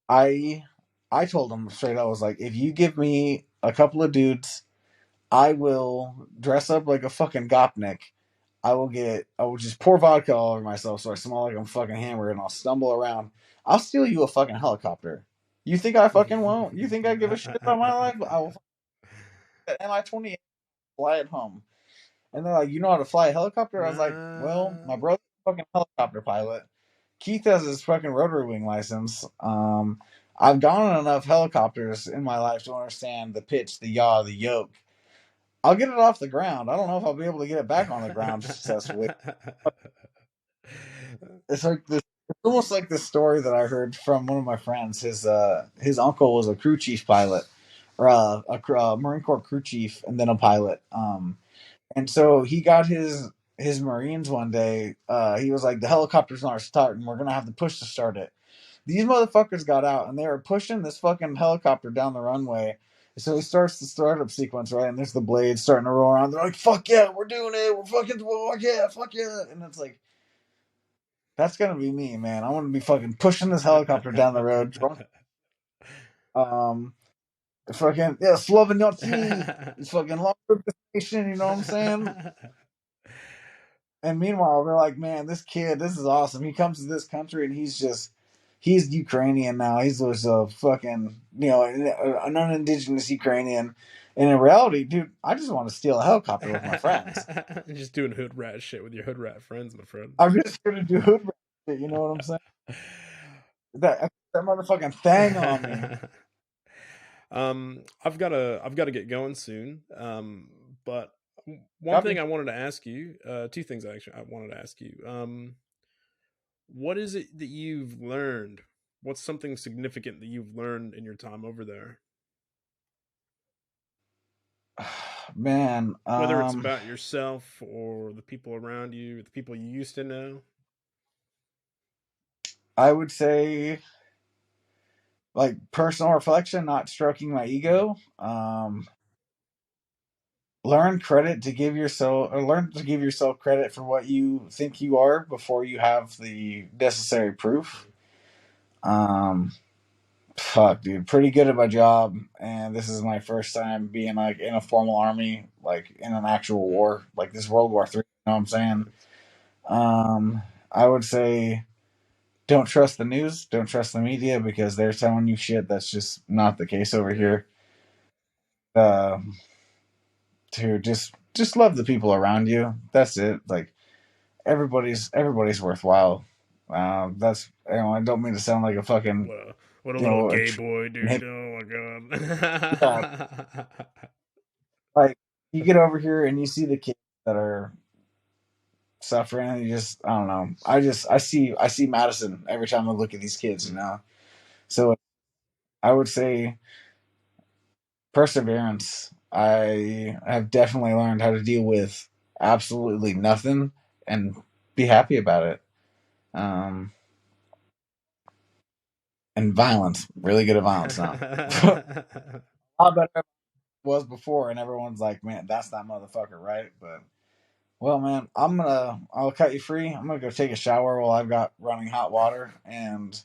I I told them straight up, I was like, if you give me a couple of dudes, I will dress up like a fucking gopnik. I will just pour vodka all over myself so I smell like I'm fucking hammered and I'll stumble around. I'll steal you a fucking helicopter. You think I fucking won't? You think I give a shit about my life? I will MI-28 fly it home. And they're like, you know how to fly a helicopter? I was like, well, my brother's a fucking helicopter pilot. Keith has his fucking rotary wing license. I've gone on enough helicopters in my life to understand the pitch, the yaw, the yoke. I'll get it off the ground. I don't know if I'll be able to get it back on the ground successfully. It's like this. It's almost like the story that I heard from one of my friends. His uncle was a crew chief pilot, or a Marine Corps crew chief, and then a pilot. And so he got his Marines one day. He was like, the helicopter's not starting. We're gonna have to push to start it. These motherfuckers got out and they were pushing this fucking helicopter down the runway. So he starts the startup sequence, right? And there's the blades starting to roll around. They're like, fuck yeah, we're doing it. We're fucking, fuck yeah. And it's like, that's going to be me, man. I want to be fucking pushing this helicopter down the road. Drunk. Fucking, yeah, Slovenia. It's fucking long destination, you know what I'm saying? And meanwhile, they're like, man, this kid, this is awesome. He comes to this country and he's Ukrainian now. He's just a fucking, an unindigenous Ukrainian. And in reality, dude, I just want to steal a helicopter with my friends. Just doing hood rat shit with your hood rat friends, my friend. I'm just going to do hood rat shit, you know what I'm saying? That motherfucking thing on me. I've got to get going soon. But one thing I wanted to ask you, two things actually I wanted to ask you. what is it that you've learned? What's something significant that you've learned in your time over there? Man, Whether it's about yourself or the people around you, the people you used to know. I would say like personal reflection, not stroking my ego. Learn credit to give yourself, or learn to give yourself credit for what you think you are before you have the necessary proof. Um, Fuck, dude, pretty good at my job, and this is my first time being like in a formal army, like in an actual Mm, war, like this World War III. You know what I'm saying? nice. I would say don't trust the news, don't trust the media because they're telling you shit that's just not the case over Yeah. here. Uh, to just love the people around you. That's it. Like everybody's worthwhile. That's I don't mean to sound like a fucking What a little a gay boy, hip. dude. Oh my Yeah, god. like you get over here and you see the kids that are suffering, and you just I don't know. I see Madison every time I look at these kids. So I would say perseverance. I have definitely learned how to deal with absolutely nothing and be happy about it. Um, and violence, really good at violence now. A lot better than it was before, and everyone's like, "Man, that's that motherfucker, right?" But well, man, I'll cut you free. I'm gonna go take a shower while I've got running hot water. And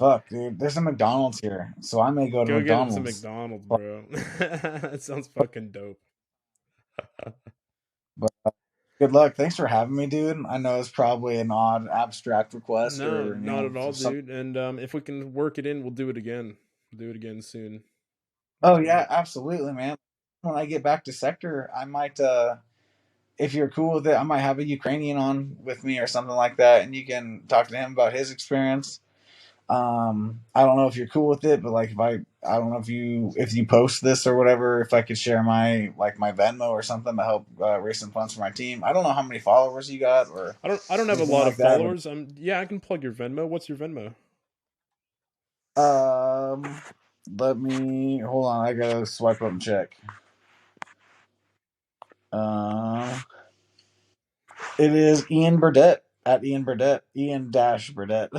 fuck, dude, there's a McDonald's here, so I may go to Go get him some McDonald's. McDonald's, bro. That sounds fucking dope. But good luck. Thanks for having me, dude. I know it's probably an odd, abstract request, No, or not at all, some. dude. And if we can work it in, we'll do it again. We'll do it again soon. That's Oh yeah, great. absolutely, man. When I get back to sector, I might, if you're cool with it, I might have a Ukrainian on with me or something like that, and you can talk to him about his experience. I don't know if you're cool with it, but like I don't know if you post this or whatever, if I could share my Venmo or something to help raise some funds for my team. I don't know how many followers you got or I don't have a anything lot of like that, followers. Yeah, I can plug your Venmo. What's your Venmo? but let me hold on. I gotta swipe up and check. Uh, it is Ian Burdett at Ian Burdett, Ian Dash Burdett.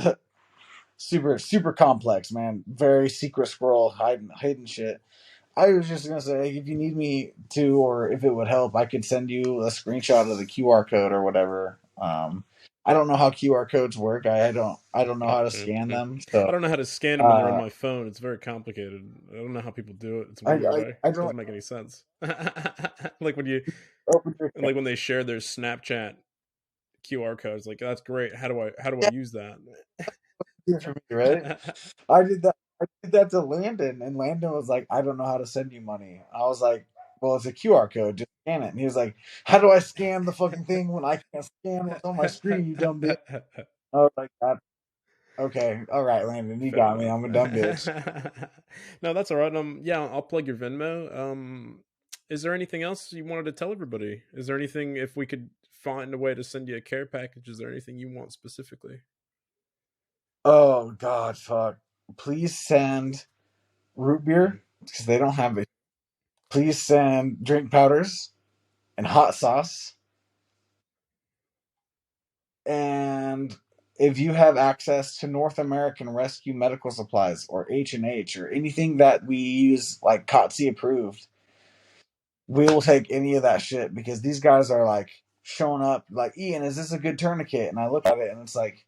Super super complex, man. Very secret squirrel hiding shit. I was just gonna say, if you need me to, or if it would help, I could send you a screenshot of the QR code or whatever. I don't know how QR codes work. I don't know how to scan them. I So don't know how to scan them when they're on uh, my phone. It's very complicated. I don't know how people do it. It's I, weird. I I It don't doesn't make any sense. Like when you open your like when they share their Snapchat QR codes. Like that's great. How do I yeah, use that? for me, right? I did that. I did that to Landon, and Landon was like, "I don't know how to send you money." I was like, "Well, it's a QR code. Just scan it." And he was like, "How do I scan the fucking thing when I can't scan what's on my screen? You dumb bitch." I was like, "Okay, all right, Landon, you Fair got me. enough. I'm a dumb bitch." No, that's all right. Yeah, I'll plug your Venmo. Is there anything else you wanted to tell everybody? Is there anything if we could find a way to send you a care package? Is there anything you want specifically? Oh God, fuck! Please send root Mm. beer because they don't have it. Please send drink powders and hot sauce. And if you have access to North American Rescue medical supplies or H&H or anything that we use like COTC approved, we will take any of that shit because these guys are like showing up like, Ian, is this a good tourniquet? And I look at it and it's like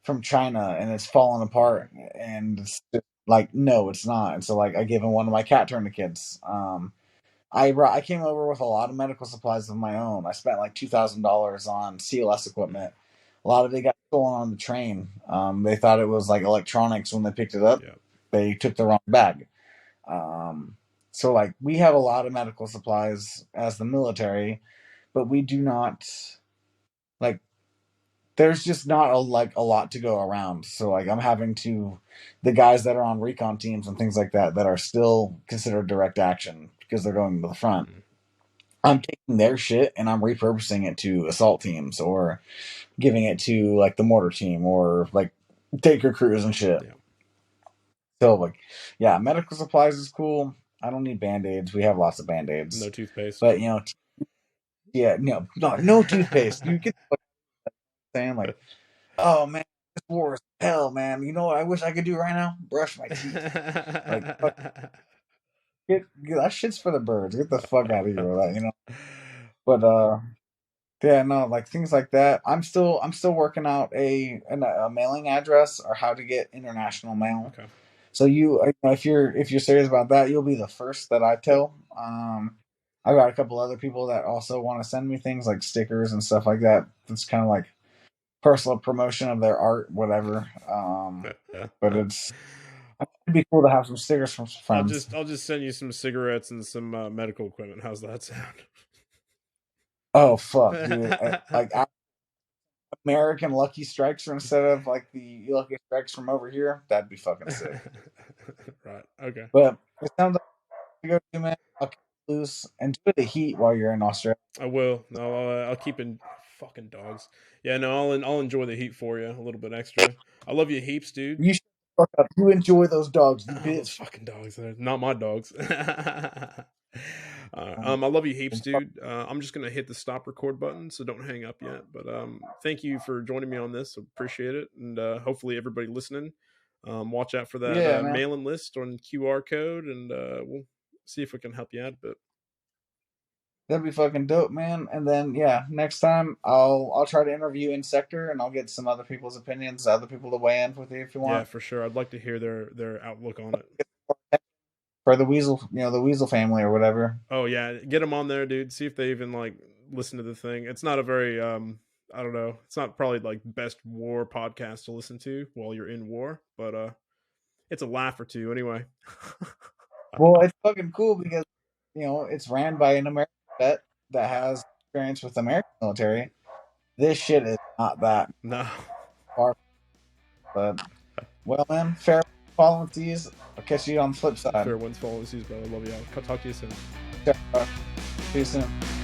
from China and it's falling Mm. apart and it's just like, no, it's not. And so like I gave him one of my cat tourniquets. I came over with a lot of medical supplies of my own. I spent like $2,000 on CLS Mm. equipment. A lot of it got stolen on the train. They thought it was like electronics when they picked it up. Yeah. They took the wrong bag. Um, so like we have a lot of medical supplies as the military, but we do not like. There's just not a lot to go around. So like I'm having to, the guys that are on recon teams and things like that that are still considered direct action because they're going to the front. Mm. I'm taking their shit and I'm repurposing it to assault teams or giving it to like the mortar team or like taker crews and shit. Yeah. So like, yeah, medical supplies is cool. I don't need band-aids. We have lots of band-aids. No toothpaste. But yeah, no toothpaste. You get what I'm saying, like, oh man, this war is hell, man. You know what I wish I could do right now? Brush my teeth. Like, get that shit's for the birds. Get the fuck out of here with that, you know. But yeah, no, like things like that. I'm still working out a mailing address or how to get international mail. Okay. So if you're serious about that, you'll be the first that I tell. I've got a couple other people that also want to send me things like stickers and stuff like that. That's kind of like personal promotion of their art, whatever. But it'd be cool to have some stickers from some friends. I'll just send you some cigarettes and some medical equipment. How's that sound? Oh fuck, dude! Like American Lucky Strikes instead of like the Lucky Strikes from over here. That'd be fucking sick. Right. Okay. But it sounds like you go to, man. I'll keep it loose. Enjoy the heat while you're in Australia. I will. No, I'll keep in fucking dogs. Yeah, no, I'll enjoy the heat for you a little bit extra. I love you heaps, dude. You should fuck up. You enjoy those dogs, you bitch. Those fucking dogs. They're not my dogs. I love you heaps, dude. I'm just gonna hit the stop record button, so don't hang up yet. But thank you for joining me on this. Appreciate it, and hopefully everybody listening, watch out for that mailing list on QR code, and we'll see if we can help you out a bit. That'd be fucking dope, man. And then next time I'll try to interview in sector and I'll get some other people's opinions, other people to weigh in with you if you want. Yeah, for sure. I'd like to hear their outlook on it. For the Weasel, the Weasel family or whatever. Oh yeah, get them on there, dude. See if they even like listen to the thing. It's not a very I don't know. It's not probably like best war podcast to listen to while you're in war, but it's a laugh or two anyway. Well, it's fucking cool because it's ran by an American vet that has experience with the American military. This shit is not that far. But well, man, fair following these. I'll catch you on the flip side. Fair winds, follow seas, brother. Love you. I'll talk to you soon. See you soon.